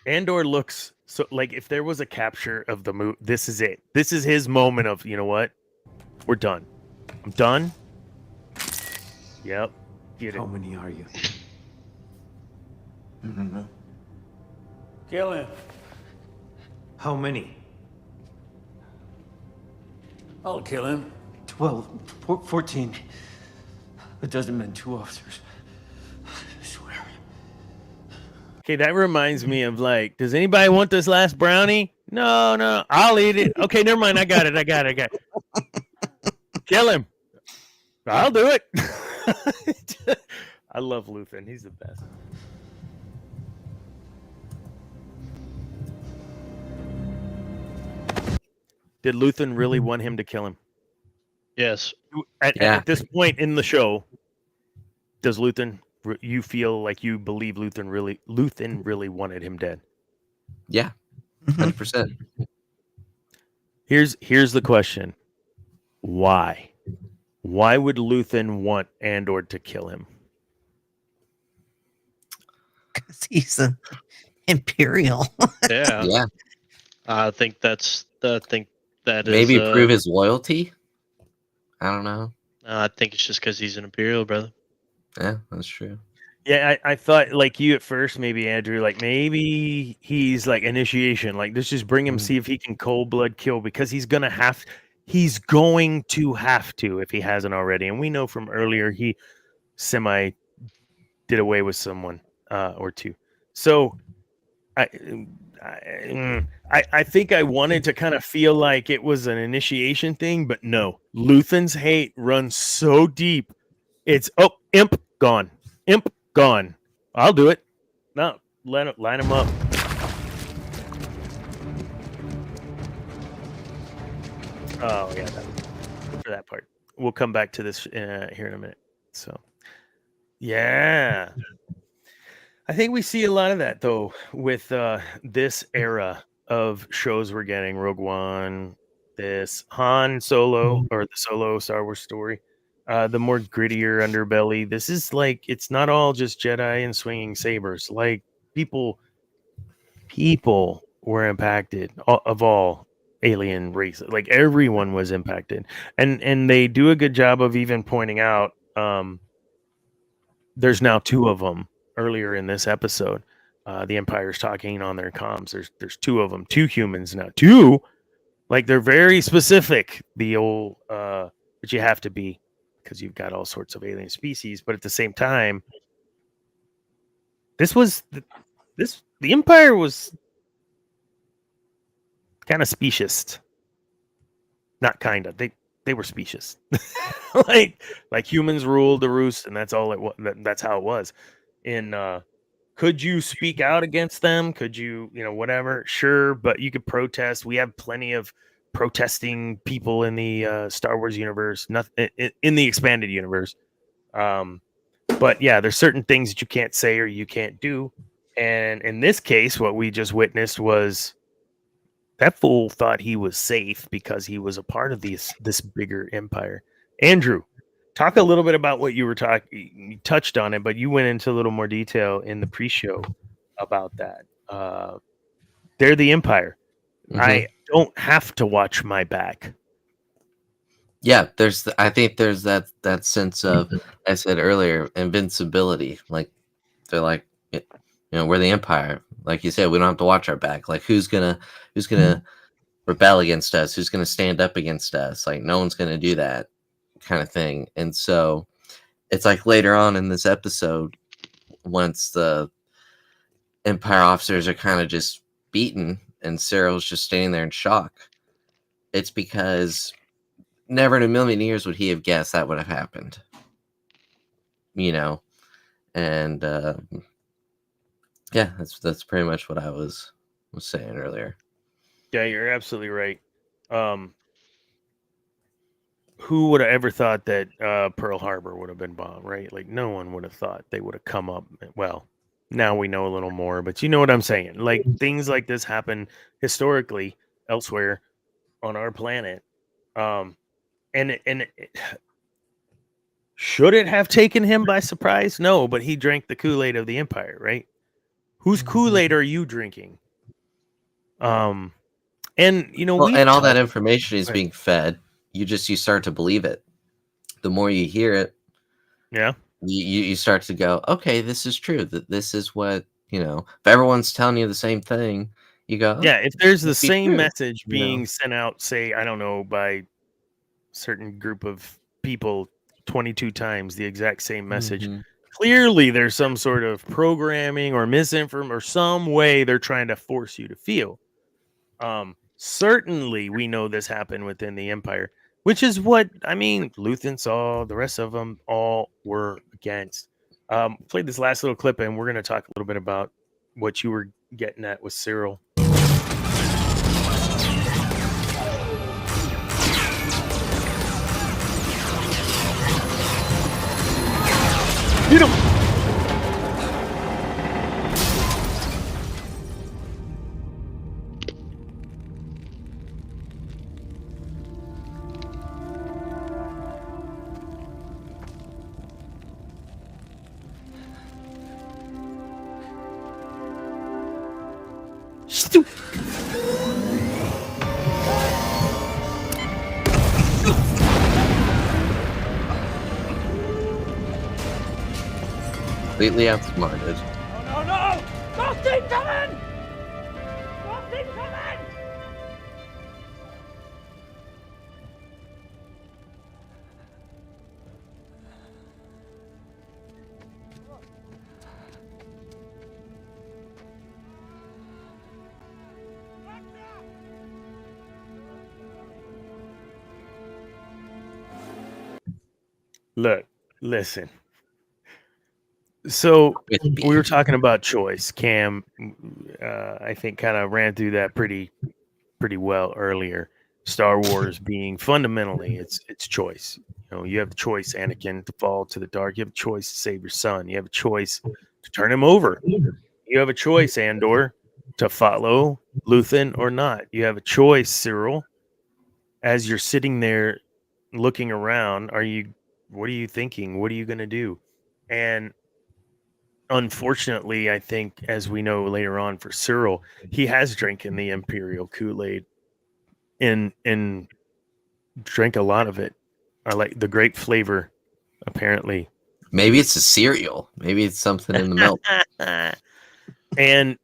Andor looks so like if there was a capture of the movie, this is it. This is his moment of, you know what? We're done. I'm done. Yep. Get it.
How many are you? I don't know. Kill him. How many? I'll kill him. 12, 14. A dozen men, 2 officers. I swear.
Okay, that reminds me of like, does anybody want this last brownie? No, I'll eat it. Okay, never mind. I got it. Kill him. I'll do it. I love Luthen. He's the best. Did Luthen really want him to kill him?
Yes.
At this point in the show, does Luthen? You feel like you believe Luthen really wanted him dead?
Yeah, 100%.
Here's the question: why? Why would Luthen want Andor to kill him?
Because he's an Imperial.
Yeah.
Yeah.
I think that is
Maybe prove his loyalty. I don't know.
I think it's just because he's an Imperial, brother.
Yeah, that's true.
Yeah, I thought like you at first, maybe Andrew, like maybe he's like initiation, like let's just bring him, see if he can cold blood kill because he's going to have to if he hasn't already. And we know from earlier he semi did away with someone or two. So I, I think I wanted to kind of feel like it was an initiation thing, but no. Luthen's hate runs so deep. It's imp gone. Imp gone. I'll do it. No, line him up. Oh yeah, for that part. We'll come back to this here in a minute. So, yeah. I think we see a lot of that though with this era of shows we're getting. Rogue One, this Han Solo or the Solo Star Wars story. The more grittier underbelly. This is like it's not all just Jedi and swinging sabers. Like people were impacted of all alien races. Like everyone was impacted, and they do a good job of even pointing out. There's now two of them. Earlier in this episode, the Empire's talking on their comms. There's two of them, two humans now. Two, like they're very specific. The old, but you have to be because you've got all sorts of alien species. But at the same time, the Empire was kind of specious. Not kind of. They were specious. like humans ruled the roost, and that's all it was. That's how it was. Could you speak out against them? Could you, whatever? Sure, but you could protest. We have plenty of protesting people in the Star Wars universe, nothing in the expanded universe. But yeah, there's certain things that you can't say or you can't do. And in this case, what we just witnessed was that fool thought he was safe because he was a part of this bigger empire. Andrew, talk a little bit about what you were talking. You touched on it, but you went into a little more detail in the pre-show about that. They're the Empire. Mm-hmm. I don't have to watch my back.
Yeah, I think there's that sense of, I said earlier, invincibility. Like they're like, we're the Empire. Like you said, we don't have to watch our back. Like who's gonna rebel against us? Who's gonna stand up against us? Like no one's gonna do that kind of thing. And so it's like later on in this episode, once the Empire officers are kind of just beaten and Cyril's just standing there in shock, it's because never in a million years would he have guessed that would have happened. And yeah, that's pretty much what I was saying earlier.
Yeah, you're absolutely right. Who would have ever thought that Pearl Harbor would have been bombed, right? Like no one would have thought they would have come up. Well, now we know a little more, but you know what I'm saying? Like things like this happen historically elsewhere on our planet. Should it have taken him by surprise? No, but he drank the Kool-Aid of the Empire, right? Whose Kool-Aid are you drinking? And
and all that information is being fed. You start to believe it. The more you hear it,
yeah,
you start to go, okay, this is true. That this is what if everyone's telling you the same thing, you go,
yeah. If there's the same message being sent out, say, I don't know, by a certain group of people 22 times, the exact same message. Mm-hmm. Clearly, there's some sort of programming or misinformation or some way they're trying to force you to feel. Certainly, we know this happened within the Empire, which is what Luthen saw. The rest of them all were against. Played this last little clip, and we're going to talk a little bit about what you were getting at with Cyril. Get him!
completely outsmarted.
No, no, no! Don't keep coming! Don't keep coming! Look, listen. So
With
we were talking about choice. Cam, I think, kind of ran through that pretty well earlier. Star Wars being fundamentally it's choice. You know, you have the choice, Anakin, to fall to the dark. You have a choice to save your son. You have a choice to turn him over. You have a choice, Andor, to follow Luthen or not. You have a choice, Cyril. As you're sitting there looking around, what are you thinking? What are you going to do? And unfortunately, I think, as we know later on for Cyril, he has drinking the Imperial Kool-Aid and drank a lot of it. I like the grape flavor, apparently.
Maybe it's a cereal. Maybe it's something in the milk.
And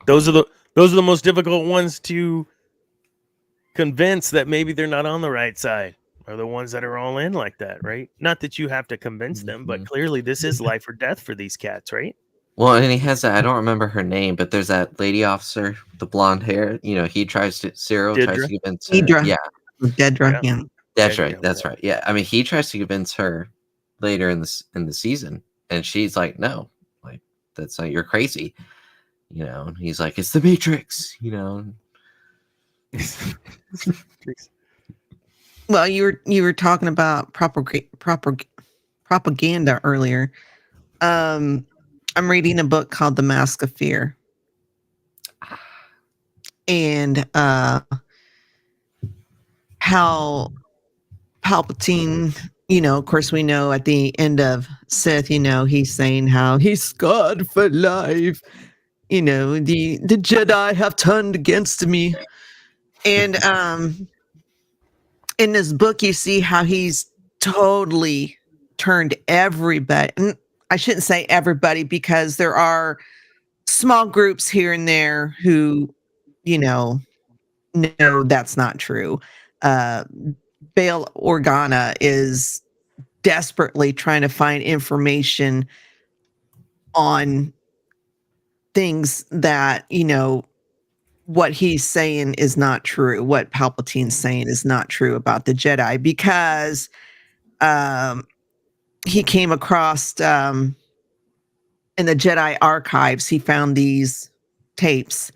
those are the most difficult ones to convince that maybe they're not on the right side, are the ones that are all in like that, right? Not that you have to convince them, but clearly this is life or death for these cats, right?
Well, and he has that, I don't remember her name, but there's that lady officer, the blonde hair. You know, Cyril tries to convince her.
Dedra.
Yeah.
Dedra, yeah.
That's right. That's right. Yeah. I mean, he tries to convince her later in the season, and she's like, no, like, that's not, you're crazy. You know, and he's like, it's the Matrix, you know.
Well, you were talking about propaganda earlier. I'm reading a book called The Mask of Fear. And how Palpatine, you know, of course we know at the end of Sith, you know, he's saying how he's scarred for life. You know, the Jedi have turned against me. And in this book, you see how he's totally turned everybody. And I shouldn't say everybody, because there are small groups here and there who, you know, no, that's not true. Bail Organa is desperately trying to find information on things that, you know, what he's saying is not true. What Palpatine's saying is not true about the Jedi, because he came across in the Jedi archives, he found these tapes,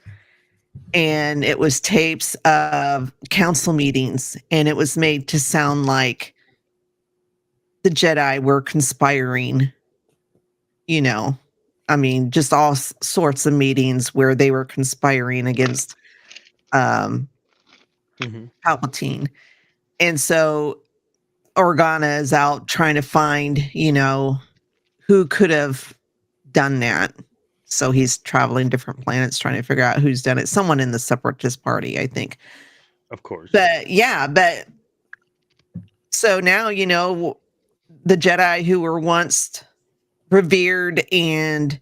and it was tapes of council meetings, and it was made to sound like the Jedi were conspiring, you know. I mean, just all sorts of meetings where they were conspiring against Palpatine. And so Organa is out trying to find, you know, who could have done that. So he's traveling different planets trying to figure out who's done it. Someone in the Separatist Party, I think.
Of course.
But yeah, but so now, you know, the Jedi who were once revered and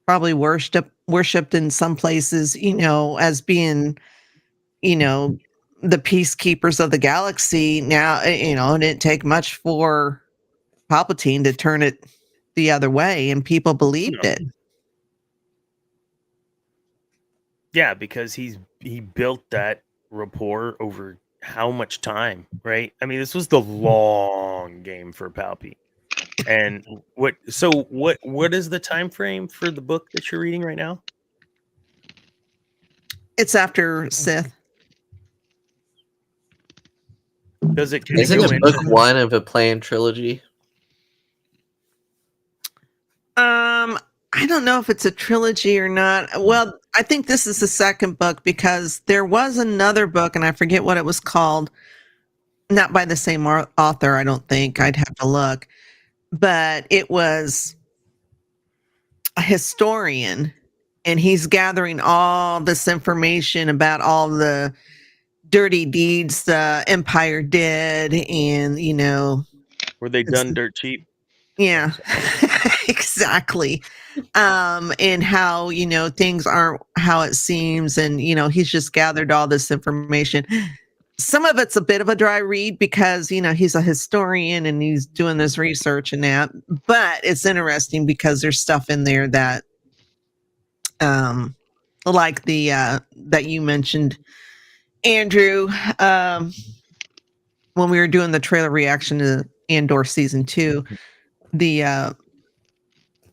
probably worshipped in some places, you know, as being, you know, the peacekeepers of the galaxy. Now, you know, it didn't take much for Palpatine to turn it the other way, and people believed it.
Yeah, because he built that rapport over how much time, right? I mean, this was the long game for Palpy. And what is the time frame for the book that you're reading right now?
It's after Sith.
Does it?
Isn't it book one of a planned trilogy?
I don't know if it's a trilogy or not. Well, I think this is the second book, because there was another book, and I forget what it was called. Not by the same author, I don't think. I'd have to look. But it was a historian, and he's gathering all this information about all the dirty deeds the Empire did, and, you know,
were they done dirt cheap?
Yeah, exactly. And how, things aren't how it seems. And, he's just gathered all this information. Some of it's a bit of a dry read because, he's a historian and he's doing this research and that, but it's interesting because there's stuff in there that, like that you mentioned, Andrew, when we were doing the trailer reaction to Andor season 2, the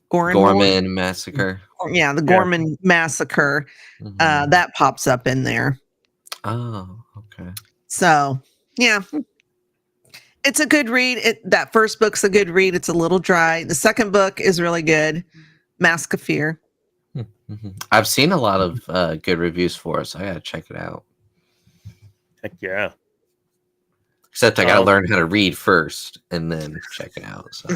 Gorman massacre.
the Gorman massacre, that pops up in there.
Oh, okay.
So, yeah. It's a good read. That first book's a good read. It's a little dry. The second book is really good. Mask of Fear.
I've seen a lot of good reviews for it, so I gotta check it out.
Heck yeah.
Except I gotta learn how to read first and then check it out. So.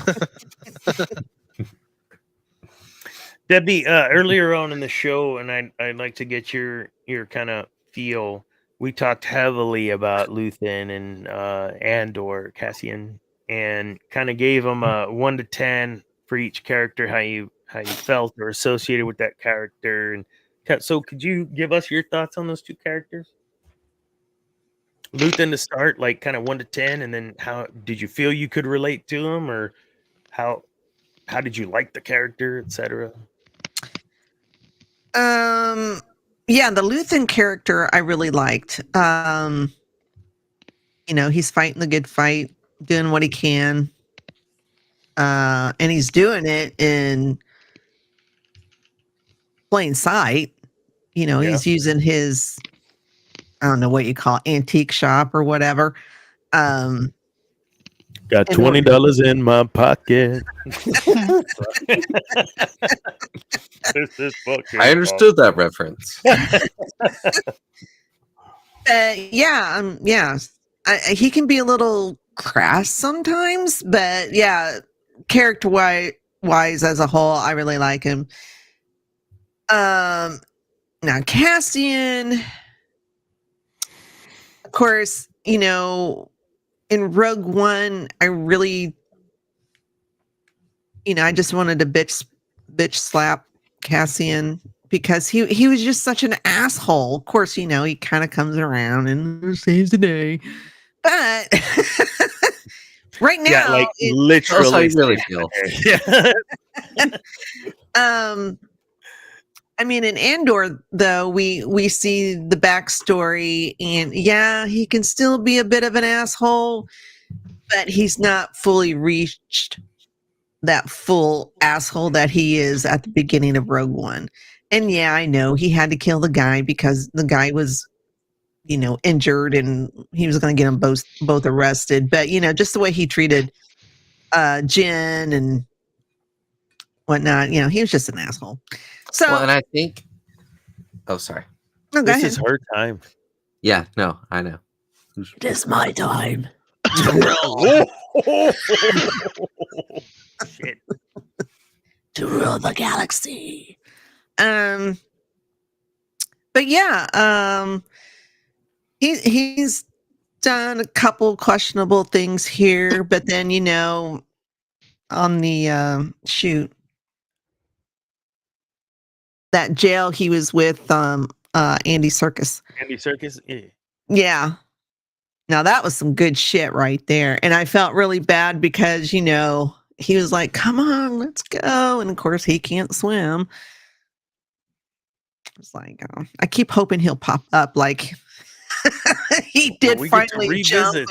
Debbie, earlier on in the show, and I'd like to get your kind of feel. We talked heavily about Luthen and Andor, Cassian, and kind of gave them a 1 to 10 for each character, how you felt or associated with that character. And so, could you give us your thoughts on those two characters? Luthen to start, like kind of 1 to 10, and then how did you feel you could relate to him, or how did you like the character, etc.?
Yeah, the Luthen character I really liked. He's fighting the good fight, doing what he can. And he's doing it in plain sight. He's using his, I don't know what you call it, antique shop or whatever.
Got $20 in my pocket.
I understood that reference.
He can be a little crass sometimes, but yeah, character wise as a whole, I really like him. Now Cassian, of course, in Rogue One, I really, I just wanted to bitch slap Cassian because he was just such an asshole. Of course, he kind of comes around and saves the day, but right now,
like literally,
how you really feel.
I mean, in Andor, though, we see the backstory, and he can still be a bit of an asshole, but he's not fully reached that full asshole that he is at the beginning of Rogue One. And I know he had to kill the guy because the guy was, injured, and he was going to get them both arrested. But just the way he treated Jin and whatnot, he was just an asshole. So,
and I think, sorry.
No,
this is her time.
Yeah, no, I know.
It is my time.
Shit.
To rule the galaxy.
But he's done a couple questionable things here, but then on the shoot, that jail he was with Andy Serkis.
Andy Serkis?
Yeah. Now that was some good shit right there. And I felt really bad because, he was like, come on, let's go. And of course he can't swim. It's like, I keep hoping he'll pop up like he did finally jump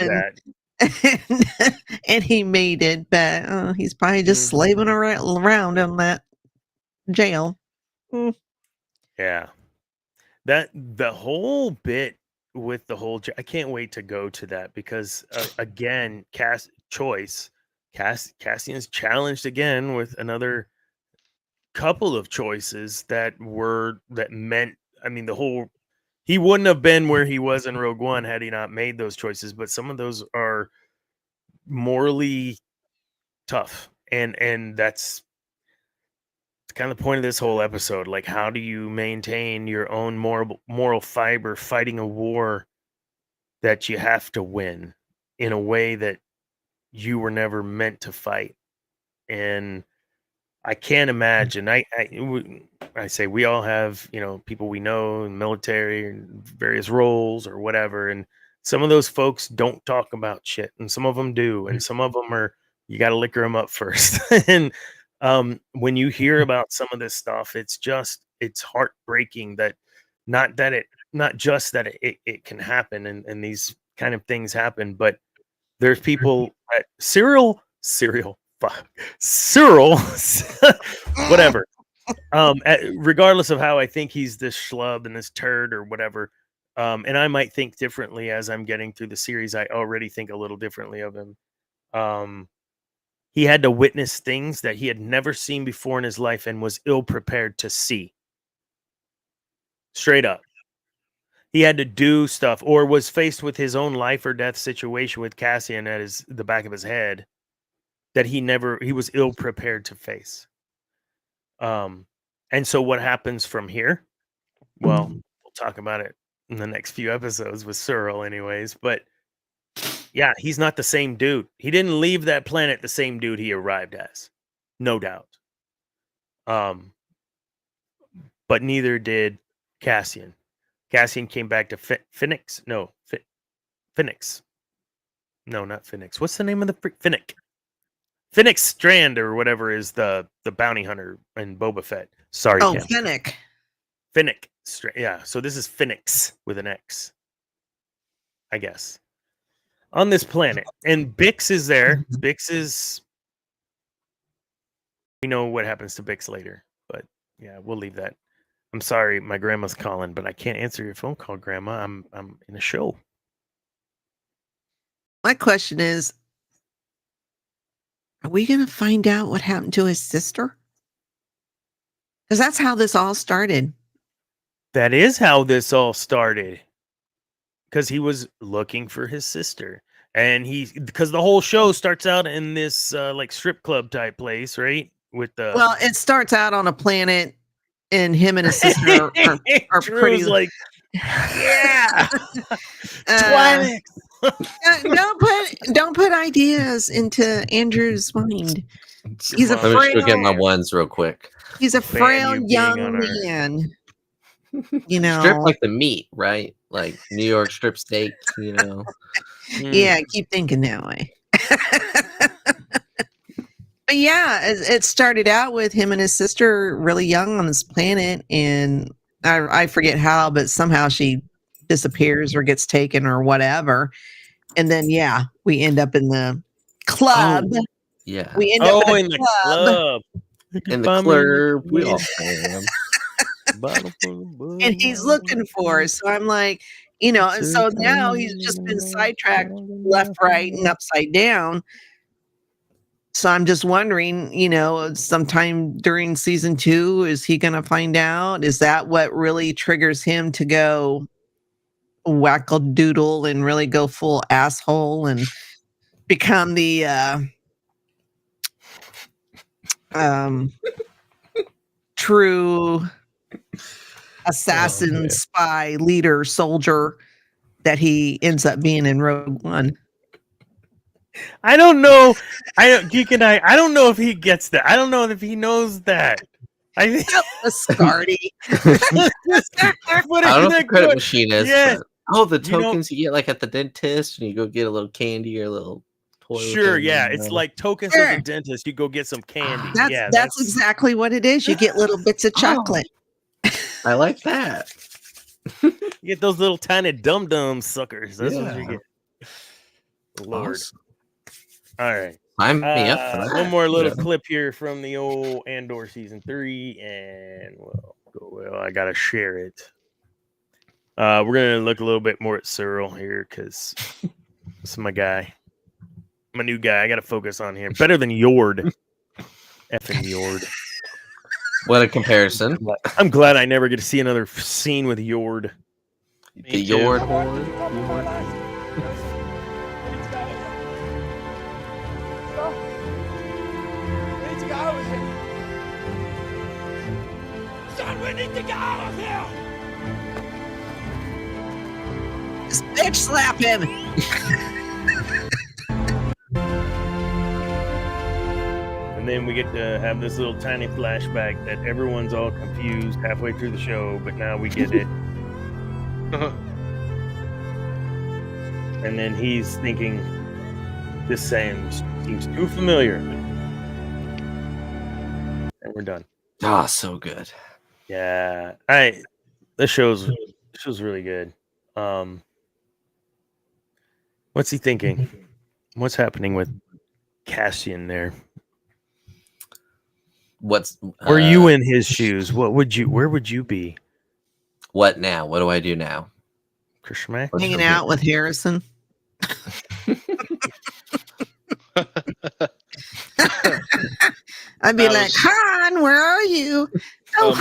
and he made it, but he's probably just slaving around in that jail.
Yeah, that the whole bit with the whole I can't wait to go to that because again, Cassian's challenged again with another couple of choices that meant, I mean, he wouldn't have been where he was in Rogue One had he not made those choices, but some of those are morally tough, and that's kind of the point of this whole episode. Like, how do you maintain your own moral fiber fighting a war that you have to win in a way that you were never meant to fight? and I can't imagine. I say we all have, people we know in the military and various roles or whatever, and some of those folks don't talk about shit, and some of them do, and some of them are you got to liquor them up first. And when you hear about some of this stuff, it's heartbreaking that not just that it can happen, and these kind of things happen, but there's people at Cyril, whatever. Regardless of how I think he's this schlub and this turd or whatever, and I might think differently as I'm getting through the series. I already think a little differently of him. He had to witness things that he had never seen before in his life and was ill prepared to see. Straight up. He had to do stuff or was faced with his own life or death situation with Cassian at the back of his head that he was ill prepared to face. And so what happens from here? Well, we'll talk about it in the next few episodes with Cyril anyways, but yeah, he's not the same dude. He didn't leave that planet the same dude he arrived as. No doubt. But neither did Cassian. Cassian came back to Phoenix. No, Phoenix. No, not Phoenix. What's the name of the Phoenix? Phoenix Strand or whatever is the bounty hunter in Boba Fett. Sorry,
Oh,
Cam.
Finnick.
Finnick. Yeah, so this is Phoenix with an X, I guess, on this planet. And Bix is there. Bix is... We know what happens to Bix later, but yeah, we'll leave that. I'm sorry, my grandma's calling, but I can't answer your phone call, Grandma. I'm in a show.
My question is, are we going to find out what happened to his sister? Because that's how this all started.
That is how this all started. Because he was looking for his sister. And because the whole show starts out in this like strip club type place, right?
Well, it starts out on a planet and him and his sister are pretty
like, yeah.
Don't put ideas into Andrew's mind. He's a
Let me
frail,
just get my ones real quick.
He's a frail
you
young
being on our-
man. You know,
Strip like the meat, right? Like New York strip steak, you know.
Yeah, keep thinking that way. But yeah, it started out with him and his sister really young on this planet, and I forget how, but somehow she disappears or gets taken or whatever. And then yeah, we end up in the club.
Oh, yeah.
We end up
in the club.
In the club, we all fan.
and he's looking for us. So I'm like, and so now he's just been sidetracked left, right, and upside down. So I'm just wondering, sometime during season 2, is he going to find out? Is that what really triggers him to go wackadoodle and really go full asshole and become the true assassin, spy, leader, soldier that he ends up being in Rogue One?
I don't know. Geek and I don't know if he gets that. I don't know if he knows that. I think
Scardy.
I don't know what the credit machine is.
Yes.
But, the tokens you get like at the dentist, and you go get a little candy or a little toy.
Sure, yeah. It's like tokens at the dentist. You go get some candy.
That's exactly what it is. You get little bits of chocolate.
I like that.
You get those little tiny dum-dum suckers. That's what you get. Lord.
Awesome.
All right.
I'm me up for that.
One more little clip here from the old Andor season 3, and I gotta share it. We're gonna look a little bit more at Cyril here because this is my guy, my new guy. I gotta focus on him. Better than Yord. Effing Yord.
What a comparison.
I'm glad I never get to see another scene with Yord.
The Yord horn.
We need to get out of here!
Just bitch slap him.
And then we get to have this little tiny flashback that everyone's all confused halfway through the show, but now we get it. And then he's thinking, this seems too familiar. And we're done.
Ah, so good.
Yeah. The show's really good. What's he thinking? What's happening with Cassian there?
Were
you in his shoes? Where would you be?
What now? What do I do now?
Krishma?
Hanging out with Harrison. I'd be like, Han, where are you? Oh,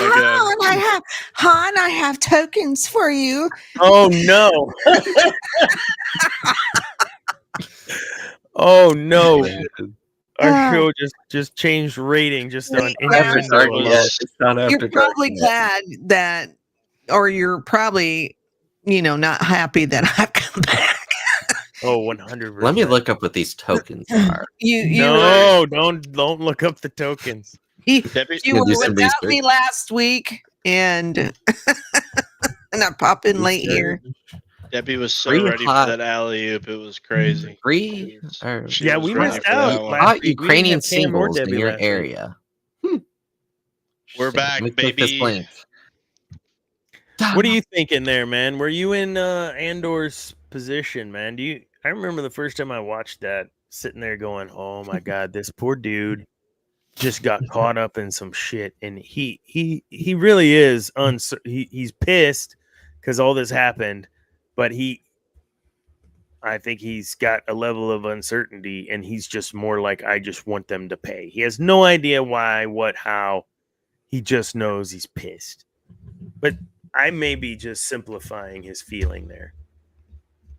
Han, I have tokens for you.
Oh no. Oh no. Our show just changed rating just on innuendo alone.
You're probably glad that, or you're probably, not happy that I've come back.
Oh, 100%.
Let me look up what these tokens are.
Don't look up the tokens.
You were without me last week, and and I pop in late here.
Debbie was so ready for that alley-oop. It was crazy.
We
missed out.
Hot Ukrainian singles in your area.
We're back, baby.
What are you thinking there, man? Were you in Andor's position, man? I remember the first time I watched that, sitting there going, "Oh my God, this poor dude just got caught up in some shit," and he really is he's pissed because all this happened, but I think he's got a level of uncertainty, and he's just more like, I just want them to pay. He has no idea why, what, how. He just knows he's pissed. But I may be just simplifying his feeling there.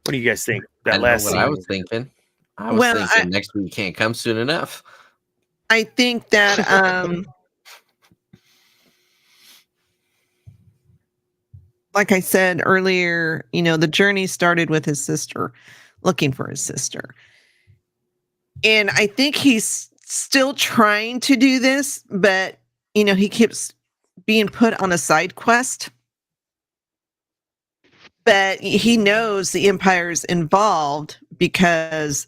What do you guys think?
I was thinking. I was thinking next week can't come soon enough.
I think that like I said earlier, the journey started with his sister, looking for his sister. And I think he's still trying to do this, but, he keeps being put on a side quest. But he knows the Empire's involved because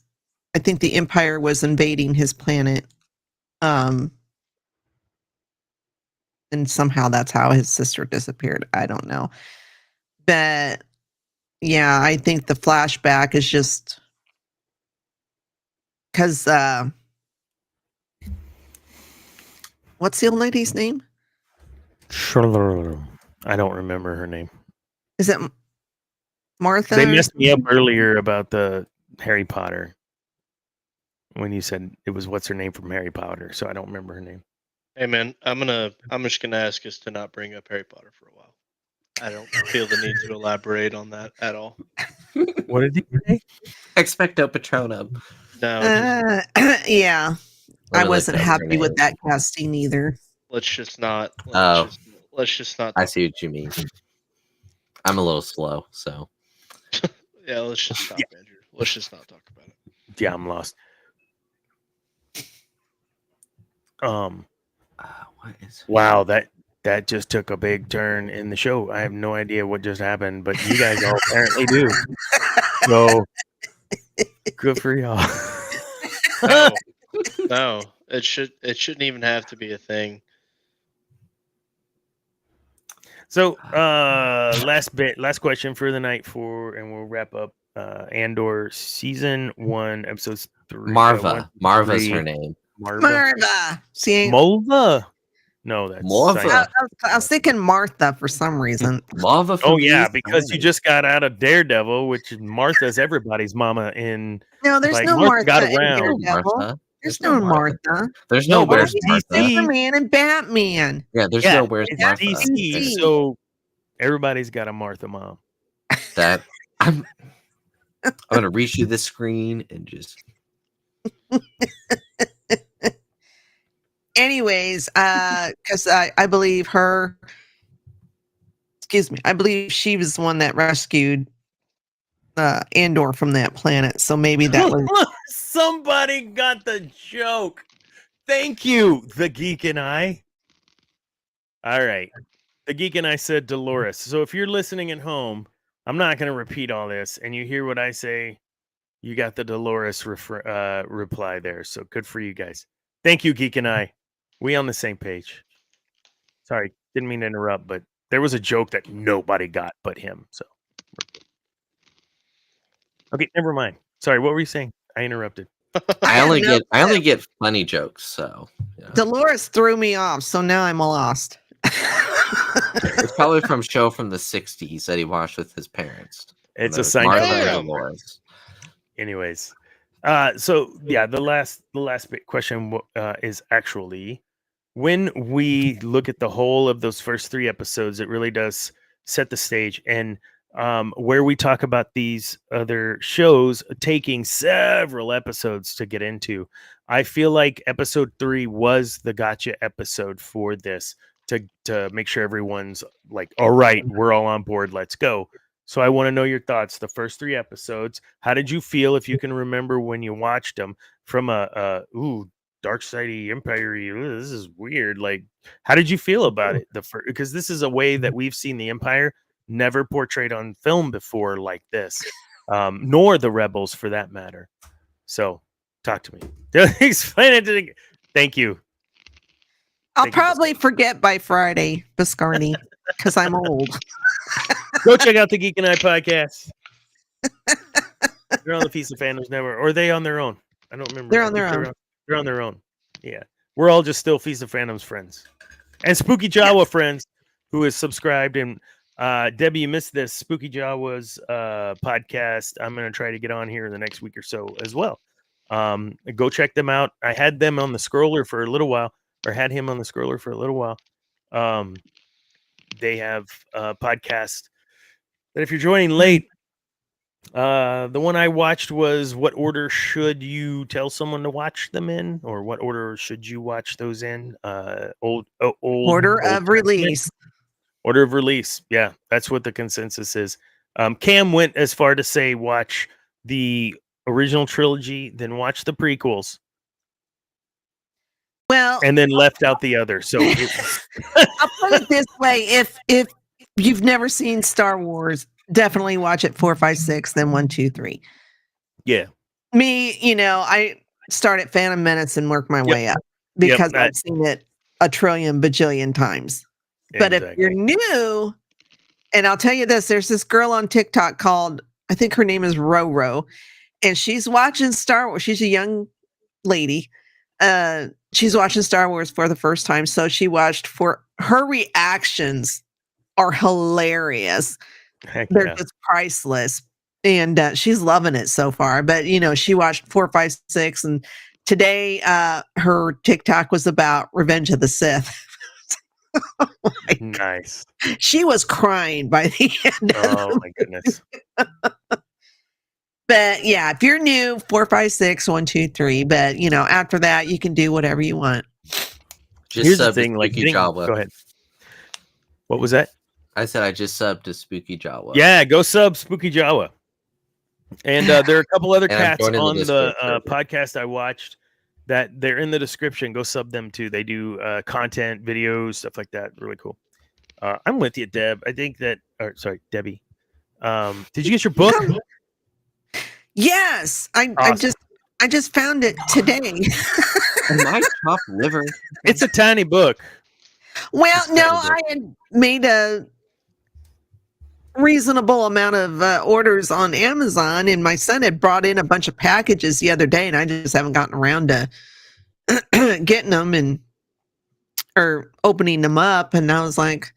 I think the Empire was invading his planet. And somehow that's how his sister disappeared. I don't know. But yeah, I think the flashback is just because what's the old lady's name?
I don't remember her name.
Is it Martha?
They messed me up earlier about the Harry Potter when you said it was what's her name from Harry Potter, so I don't remember her name.
Hey man, I'm just gonna ask us to not bring up Harry Potter for a while. I don't feel the need to elaborate on that at all.
What did you say?
Expecto Patronum.
No.
Yeah. I wasn't happy with that casting either.
Let's just not. Let's just not.
I see what you mean. I'm a little slow, so.
Yeah, let's just stop, Andrew. Let's just not talk about it.
Yeah, I'm lost. Wow, that just took a big turn in the show. I have no idea what just happened, but you guys all apparently do. So good for y'all.
No, it shouldn't even have to be a thing.
So last question for the night and we'll wrap up Andor season 1, episode 3.
Marva's her name.
Marva. See,
Mulva? No, that's
Marva.
I was thinking Martha for some reason.
Marva.
Oh yeah, because you just got out of Daredevil, which Martha's everybody's mama in.
No, there's no
Martha got
Martha in
around.
Daredevil. There's no Martha.
There's no where's Martha.
Superman and Batman.
Yeah, there's no where's
it's
Martha.
DC, so everybody's got a Martha mom.
That I'm gonna reach you this screen and just.
Anyways, because I believe her. Excuse me. I believe she was the one that rescued Andor from that planet. So maybe that was.
Somebody got the joke. Thank you, the Geek and I. All right. The Geek and I said Dolores. So if you're listening at home, I'm not going to repeat all this, and you hear what I say, you got the Dolores reply there. So good for you guys. Thank you, Geek and I. We on the same page. Sorry, didn't mean to interrupt, but there was a joke that nobody got but him. So okay, never mind. Sorry, what were you saying? I interrupted.
I only get funny jokes, so yeah.
Dolores threw me off, so now I'm lost.
It's probably from show from the 60s that he watched with his parents.
It's a
Those
sign.
Martha and Dolores.
Anyways, so yeah, the last big question is actually, when we look at the whole of those first 3 episodes, it really does set the stage. And where we talk about these other shows taking several episodes to get into, I feel like episode 3 was the gotcha episode for this, to make sure everyone's like, all right, we're all on board, let's go. So I want to know your thoughts. The first 3 episodes, how did you feel, if you can remember when you watched them, from a dark sidey empire? This is weird. Like, how did you feel about it? Because this is a way that we've seen the Empire never portrayed on film before like this, nor the Rebels for that matter. So talk to me. Explain it to the... Thank you.
I'll probably forget by Friday, Biscardi, because I'm old.
Go check out the Geek and I podcast. They're on the Feast of Fandoms Network, or are they on their own? I don't remember.
They're on their own.
They're on their own. Yeah, we're all just still Feast of Fandoms friends, and Spooky Jawa friends who is subscribed. And Debbie, you missed this Spooky Jawa's podcast. I'm gonna try to get on here in the next week or so as well. Go check them out. I had them on the scroller for a little while, or had him on the scroller for a little while. They have a podcast that, if you're joining late, the one I watched was What Order Should You Tell Someone to Watch Them In? Or what order should you watch those in?
Order of release.
Order of release. Yeah, that's what the consensus is. Cam went as far to say watch the original trilogy, then watch the prequels.
Well,
and then left out the other. So
I'll put it this way: if you've never seen Star Wars, definitely watch it 4, 5, 6, then 1, 2, 3.
Yeah.
Me, I start at Phantom Menace and work my way up because I've seen it a trillion bajillion times. But if you're new, and I'll tell you this, there's this girl on TikTok called, I think her name is Roro, and she's watching Star Wars. She's a young lady. She's watching Star Wars for the first time. So she watched, for her reactions are hilarious. They're just priceless. And she's loving it so far. But, she watched 4, 5, 6. And today her TikTok was about Revenge of the Sith.
Nice.
She was crying by the end.
Oh, my goodness.
But yeah, if you're new, 4, 5, 6, 1, 2, 3. But after that, you can do whatever you want.
Here's the thing, like, go ahead. What was that?
I said I just subbed to Spooky Jawa.
Yeah, go sub Spooky Jawa. And there are a couple other cats on the podcast I watched that they're in the description. Go sub them too. They do content, videos, stuff like that. Really cool. I'm with you, Deb. I think that, Debbie. Did you get your book?
Yes, awesome. I just found it today.
My top liver.
It's a tiny book.
Well, no, I had made a reasonable amount of orders on Amazon, and my son had brought in a bunch of packages the other day, and I just haven't gotten around to getting them or opening them up. And I was like,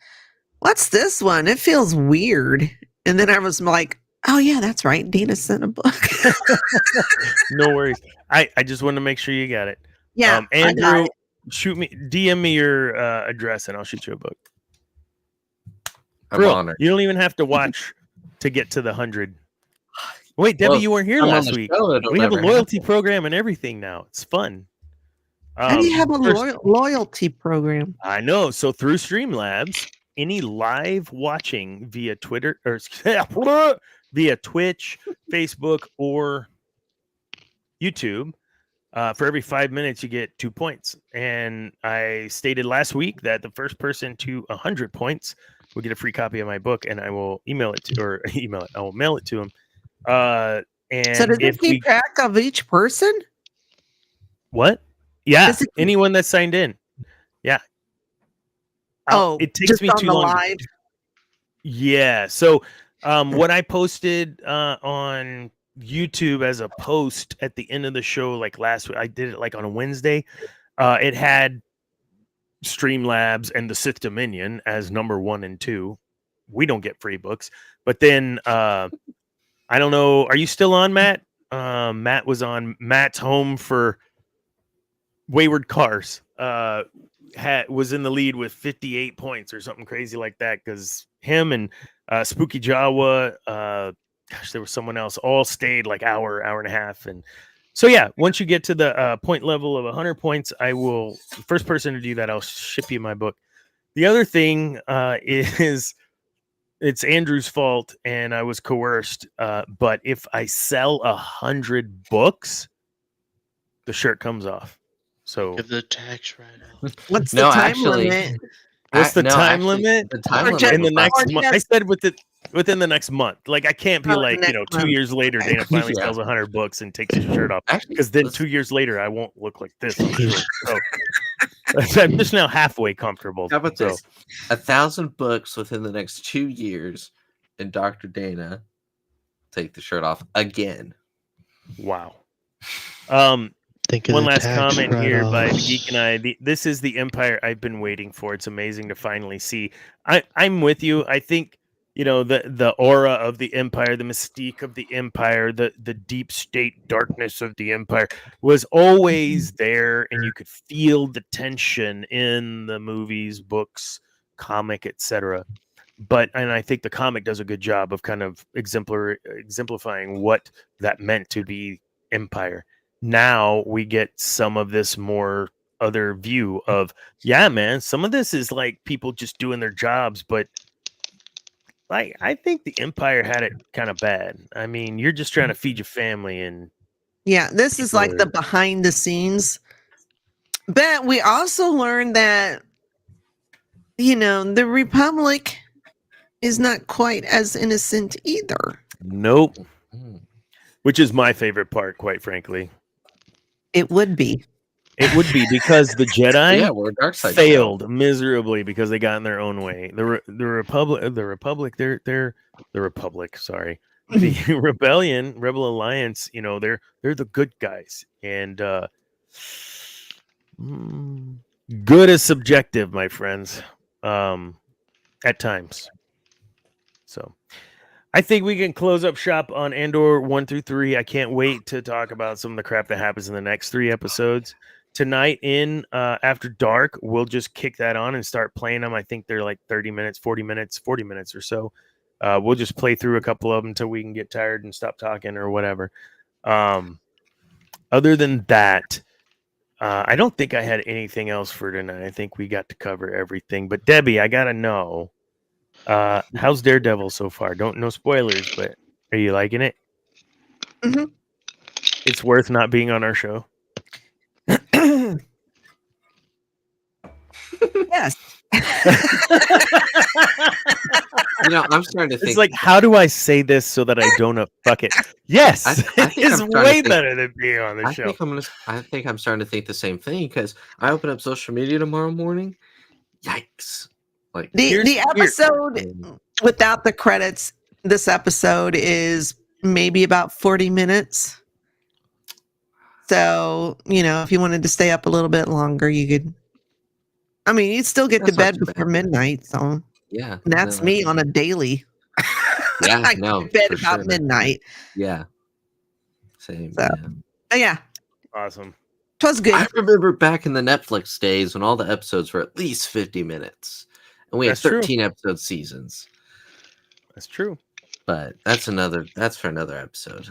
"What's this one? It feels weird." And then I was like, "Oh yeah, that's right. Dana sent a book."
No worries. I just wanted to make sure you got it.
Yeah,
Andrew, DM me your address, and I'll shoot you a book.
I'm honored.
You don't even have to watch to get to the 100. Wait, Debbie, you weren't here last week. We have a loyalty program and everything now. It's fun.
How do you have a loyalty program?
I know. So through Streamlabs, any live watching via Twitter or via Twitch, Facebook, or YouTube, For every 5 minutes, you get 2 points. And I stated last week that the first person to 100 points will get a free copy of my book, and I will email it to, or email it. I will mail it to him. And
So does
if
it keep track of each person?
what? Yeah,
Does it keep-
anyone that signed in. Yeah. It takes
just
me
on
too
the
long.
live?
Yeah. So what I posted on YouTube as a post at the end of the show, like last week, I did it like on a Wednesday. It had Streamlabs and the Sith Dominion as number 1 and 2. We don't get free books. But then I don't know. Are you still on, Matt? Matt was on. Matt's home for Wayward Cars. Was in the lead with 58 points or something crazy like that, because him and Spooky Jawa, there was someone else, all stayed like hour and a half. And so yeah, once you get to the point level of 100 points, I will, first person to do that, I'll ship you my book. The other thing is it's Andrew's fault and I was coerced, but if I sell 100 books, the shirt comes off. So
Give the tax write-off.
What's
No,
the time
actually-
limit?
what's the
No,
time
actually,
limit?
The time
Or
limit
just-
In the
was not-
next month. I
just-
said within the next month. Like I can't be
Oh,
like,
next
2
month.
years later,
Okay.
Dana finally
Yeah.
sells 100 books and takes his shirt off.
Actually,
Because then
let's-
2 years later, I won't look like this. I'm sure. So I'm just now halfway comfortable.
How about
So,
this? 1,000 books within the next 2 years, and Dr. Dana take the shirt off again.
wow.
Think of
One
the
last
tax
comment here by the
write-offs.
Geek and I. This is the empire I've been waiting for. It's amazing to finally see. I'm with you. I think the aura of the empire, the mystique of the empire, the deep state darkness of the empire was always there, and you could feel the tension in the movies, books, comic, etc. And I think the comic does a good job of kind of exemplifying what that meant to be empire. Now we get some of this more other view of, yeah, man, some of this is like people just doing their jobs, but like I think the empire had it kind of bad. I mean, you're just trying to feed your family, and
Yeah, this is like the
People
behind the scenes. But we also learned that, the Republic is not quite as innocent either.
nope,
Mm.
which is my favorite part, quite frankly.
It would be.
It would be because the Jedi
Yeah, we're a dark side.
failed miserably because they got in their own way. The Republic, they're the Republic. Sorry, the Rebel Alliance. They're the good guys, and good is subjective, my friends. At times. So, I think we can close up shop on Andor 1 through 3. I can't wait to talk about some of the crap that happens in the next 3 episodes. Tonight in After Dark, we'll just kick that on and start playing them. I think they're like 30 minutes, 40 minutes or so. We'll just play through a couple of them until we can get tired and stop talking or whatever. Other than that, I don't think I had anything else for tonight. I think we got to cover everything. But Debbie, I got to know, how's Daredevil so far? No spoilers, but are you liking it?
Mhm.
It's worth not being on our show.
Yes.
I'm starting to think.
It's like, how do I say this so that I don't fuck it? Yes,
I think
it's
I'm starting to
way
think-
better than being on the
I
show.
think I'm starting to think the same thing, because I open up social media tomorrow morning. Yikes! Like
The episode without the credits, this episode is maybe about 40 minutes. So, if you wanted to stay up a little bit longer, you could. I mean, you'd still get
That's
to
not
bed
too bad.
before midnight. So
yeah,
that's
no,
me on a daily.
Yeah,
I
no,
go to bed
for
about
sure.
midnight.
Yeah, same.
So-
Yeah.
But yeah,
Awesome.
it was good.
I remember back in the Netflix days when all the episodes were at least 50 minutes, and we had
That's true.
13 episode seasons.
That's true.
But that's for another episode.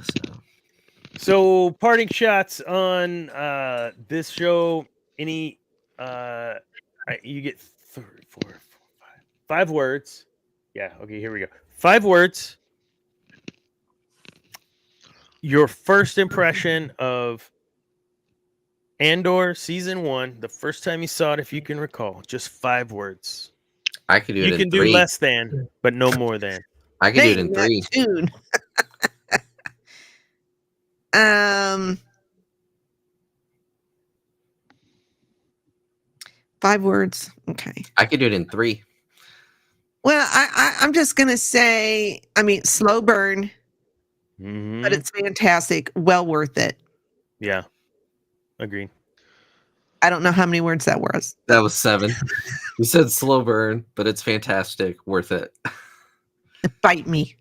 So, parting shots on this show. Any you get 3, 4, 5, 5 words. Yeah. Okay. Here we go. 5 words. Your first impression of Andor season 1, the first time you saw it, if you can recall, just 5 words.
I could do
You
it
can
in
do
3.
less than, but no more than.
I could do it in
Dang,
3.
that tune. 5 words. Okay.
I could do it in 3.
Well, I'm just gonna say, I mean, slow burn,
Mhm.
but it's fantastic. Well worth it.
Yeah, agreed.
I don't know how many words that was.
That was 7. You said slow burn, but it's fantastic. Worth it.
Bite me.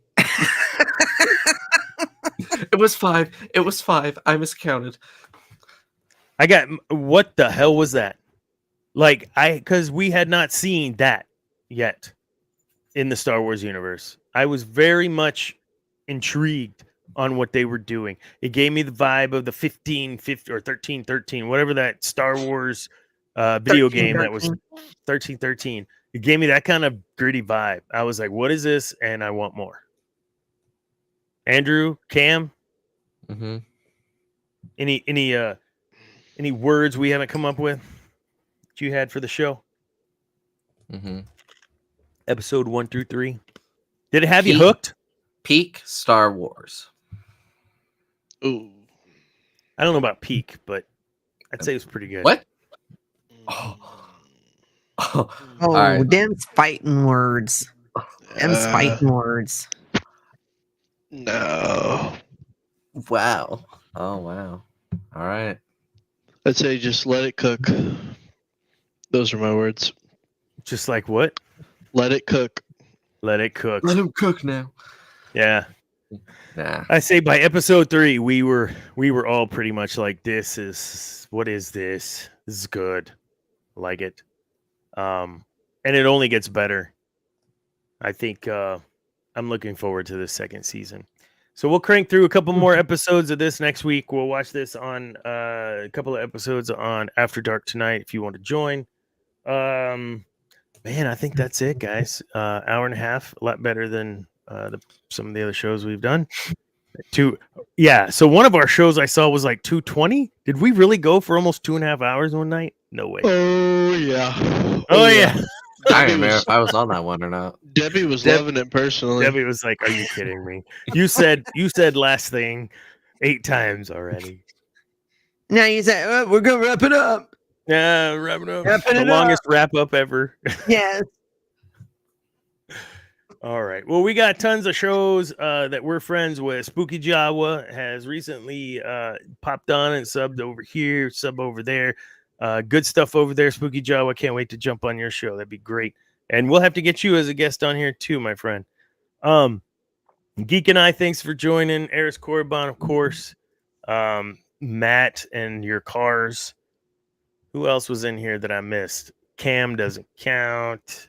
It was 5. It was 5. I miscounted.
I got what the hell was that? Like because we had not seen that yet in the Star Wars universe. I was very much intrigued on what they were doing. It gave me the vibe of the 1550 or 1313, whatever that Star Wars video game that was 1313. It gave me that kind of gritty vibe. I was like, what is this? And I want more. Andrew, Cam,
Mm-hmm.
any words we haven't come up with that you had for the show?
Mm-hmm.
Episode 1 through 3. Did it have you
Peak.
hooked?
Peak Star Wars.
Ooh.
I don't know about peak, but I'd say it was pretty good.
What? Oh,
Oh,
all right.
them's fighting words. Them's fighting words.
No.
Wow. Oh, wow. All right.
I'd say just let it cook. Those are my words.
Just like what?
Let it cook.
Let it cook.
Let him cook now.
Yeah.
Nah.
I say by episode 3, we were all pretty much like, what is this? This is good. I like it. And it only gets better. I think I'm looking forward to this second season. So we'll crank through a couple more episodes of this next week. We'll watch this on a couple of episodes on After Dark tonight if you want to join. Man, I think that's it, guys. Hour and a half, a lot better than some of the other shows we've done. So one of our shows I saw was like 2:20. Did we really go for almost 2.5 hours one night? No way.
Oh, yeah.
Oh, yeah.
I don't remember if I was on that one or not.
Debbie was loving it personally.
Debbie was like, "Are you kidding me? You said last thing 8 times already."
Now you say, oh, we're gonna wrap it up.
Yeah, wrap it up.
Wrapping
The
it
longest wrap up ever.
Yes.
All right. Well, we got tons of shows that we're friends with. Spooky Jawa has recently popped on and subbed over here, sub over there. Good stuff over there, Spooky Jawa. Can't wait to jump on your show. That'd be great. And we'll have to get you as a guest on here too, my friend. Geek and I, thanks for joining. Eris Korriban, of course. Matt and your cars. Who else was in here that I missed? Cam doesn't count.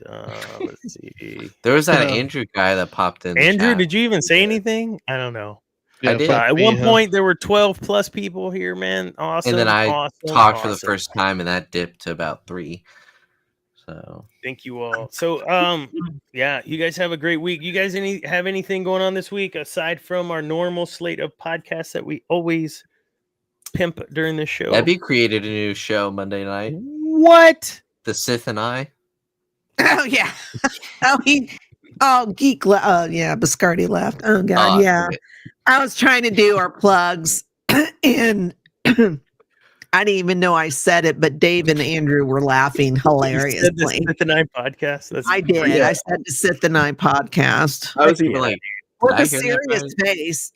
Let's see.
There was that Andrew guy that popped in. the
Andrew,
chat.
did you even say anything? I don't know.
I did.
At one point, there were 12 plus people here, man. Awesome.
And then I
awesome,
talked for the
awesome.
first time, and that dipped to about 3. So
Thank you all. So, yeah, you guys have a great week. You guys have anything going on this week aside from our normal slate of podcasts that we always pimp during this show?
Debbie created a new show Monday night.
What?
The Sith and I.
Oh yeah. Geek. Yeah, Biscardi left. Oh god,
Oh,
yeah.
okay.
I was trying to do our plugs, and I didn't even know I said it, but Dave and Andrew were laughing
You
hilariously.
said this at the Night podcast. That's
I did.
pretty-
I said to Sith the Night podcast
I was even
Yeah.
like,
with
I
a
hear that
serious face.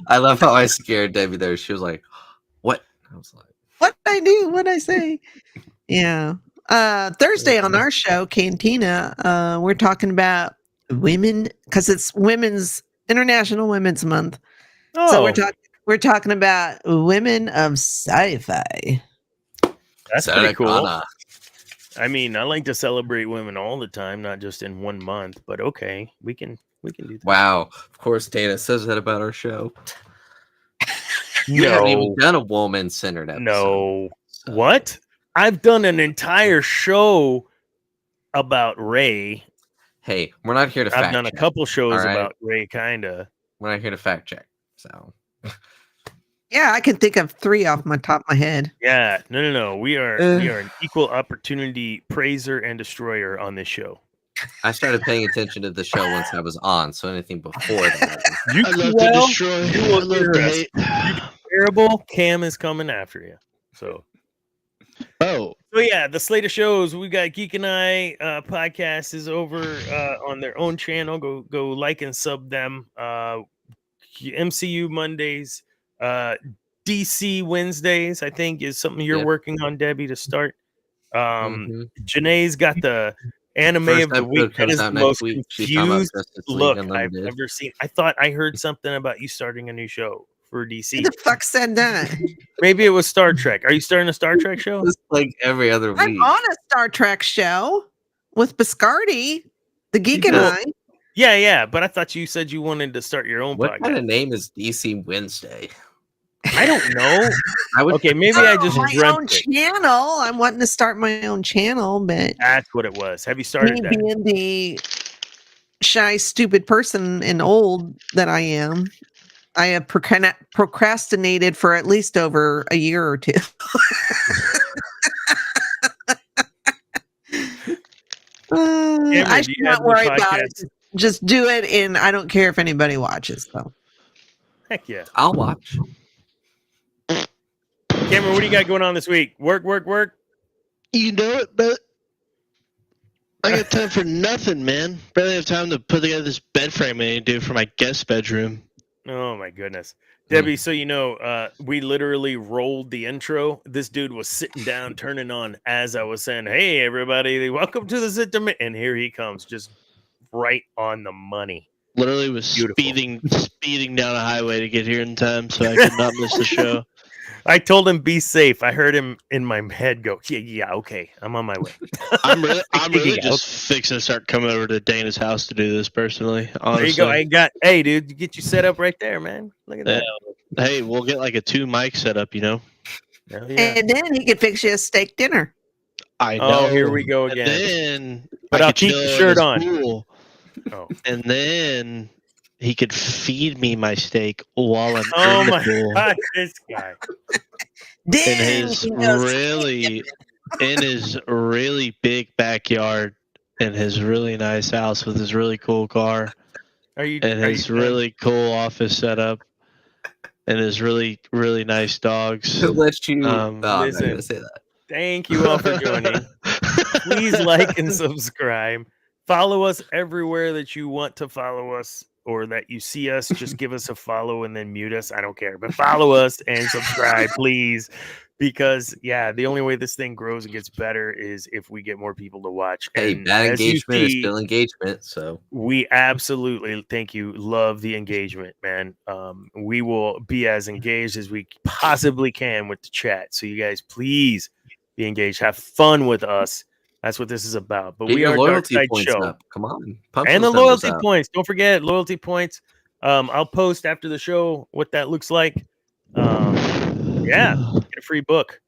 I love how I scared Debbie there. She was like, "What?" I was like,
What did I do? What did I say? Yeah. Thursday on our show, Cantina, we're talking about women because it's International Women's Month.
Oh,
So we're talking about women of sci-fi.
that's
Sarah
pretty cool.
Connor.
I mean, I like to celebrate women all the time, not just in 1 month. But okay, we can do that.
Wow. Of course, Dana says that about our show. You haven't even done a woman-centered episode.
No.
So-
What? I've done an entire show about Ray.
Hey, we're not here to
I've
fact
done a
check.
couple shows
all right?
about Ray, kinda.
We're not here to fact check. So
Yeah, I can think of 3 off my top of my head.
Yeah, no. We are an equal opportunity praiser and destroyer on this show.
I started paying attention to the show once I was on, so anything before that.
You
I love
well,
to destroy.
you
I
will
love
hear
to
us.
hate.
You do terrible. Cam is coming after you. So yeah, the slate of shows we got. Geek and I podcast is over on their own channel. Go like and sub them. MCU Mondays, DC Wednesdays, I think is something you're working on, Debbie, to start. Janae's got the anime
First
of the week.
episode
That
comes
is the
out next
most
week. She's talking about
confused
Justice League
look I've
Unlimited.
ever seen. I thought I heard something about you starting a new show for DC.
Who the fuck said that?
Maybe it was Star Trek. Are you starting a Star Trek show?
It's like every other week.
I'm on a Star Trek show with Biscardi, the Geek and
Well,
I.
Yeah, but I thought you said you wanted to start your own
What
podcast.
kind of name is DC Wednesday?
I don't know.
I would
Okay, maybe I just
my
dreamt
own
it.
channel. I'm wanting to start my own channel, but
That's what it was. Have you started
me
that?
being the shy, stupid person and old that I am, I have procrastinated for at least over a year or 2. I
do
should
you have
not
any
worry about it.
podcasts?
Just do it, and I don't care if anybody watches. So
Heck yeah.
I'll watch.
Cameron, what do you got going on this week? Work.
You know it, but I got time for nothing, man. Barely have time to put together this bed frame I need to do for my guest bedroom.
Oh my goodness. Debbie, so you know, we literally rolled the intro. This dude was sitting down, turning on as I was saying, "Hey, everybody, welcome to the Sith Dominion," and here he comes, just right on the money.
Literally was
Beautiful.
speeding down a highway to get here in time, so I could not miss the show.
I told him be safe. I heard him in my head go, "Yeah, okay, I'm on my way."
I'm really
Yeah,
just fixing to start coming over to Dana's house to do this personally. Honestly.
There you go. Hey, dude, get you set up right there, man. Look at that.
Hey, we'll get like a 2 mic setup, you know.
Hell yeah.
and then he could fix you a steak dinner.
I know.
Oh, here we go
And
again.
then
But
I
I'll
could
keep
chill
the
in
shirt
his
on.
pool,
Oh.
and then he could feed me my steak while I'm
Oh
in the
my
pool.
god, this guy.
Then
In his really big backyard, in his really nice house with his really cool car, and his really cool office setup, and his really, really nice dogs.
To let you.
Um,
I'm not
listen.
gonna say that.
Thank you all for joining. Please like and subscribe. Follow us everywhere that you want to follow us or that you see us. Just give us a follow and then mute us. I don't care. But follow us and subscribe, please. Because, yeah, the only way this thing grows and gets better is if we get more people to watch.
Hey,
And
bad
as you
engagement is
see,
still engagement. So
we absolutely, thank you, love the engagement, man. We will be as engaged as we possibly can with the chat. So you guys, please be engaged. Have fun with us. That's what this is about. But
get
we
your
are
loyalty
Dark Side
points
Show.
up. Come on, pump
And the
those numbers
loyalty
up.
points. Don't forget loyalty points. I'll post after the show what that looks like. Yeah, get a free book.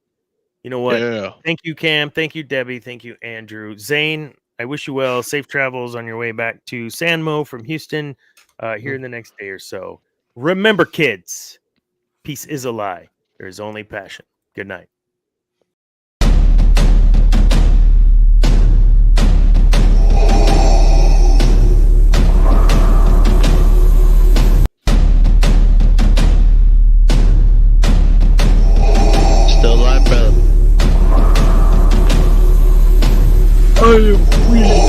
You know what?
Yeah.
Thank you, Cam. Thank you, Debbie. Thank you, Andrew. Zane, I wish you well. Safe travels on your way back to Sanmo from Houston here in the next day or so. Remember, kids, peace is a lie. There is only passion. Good night.
Still alive, brother.
I am free.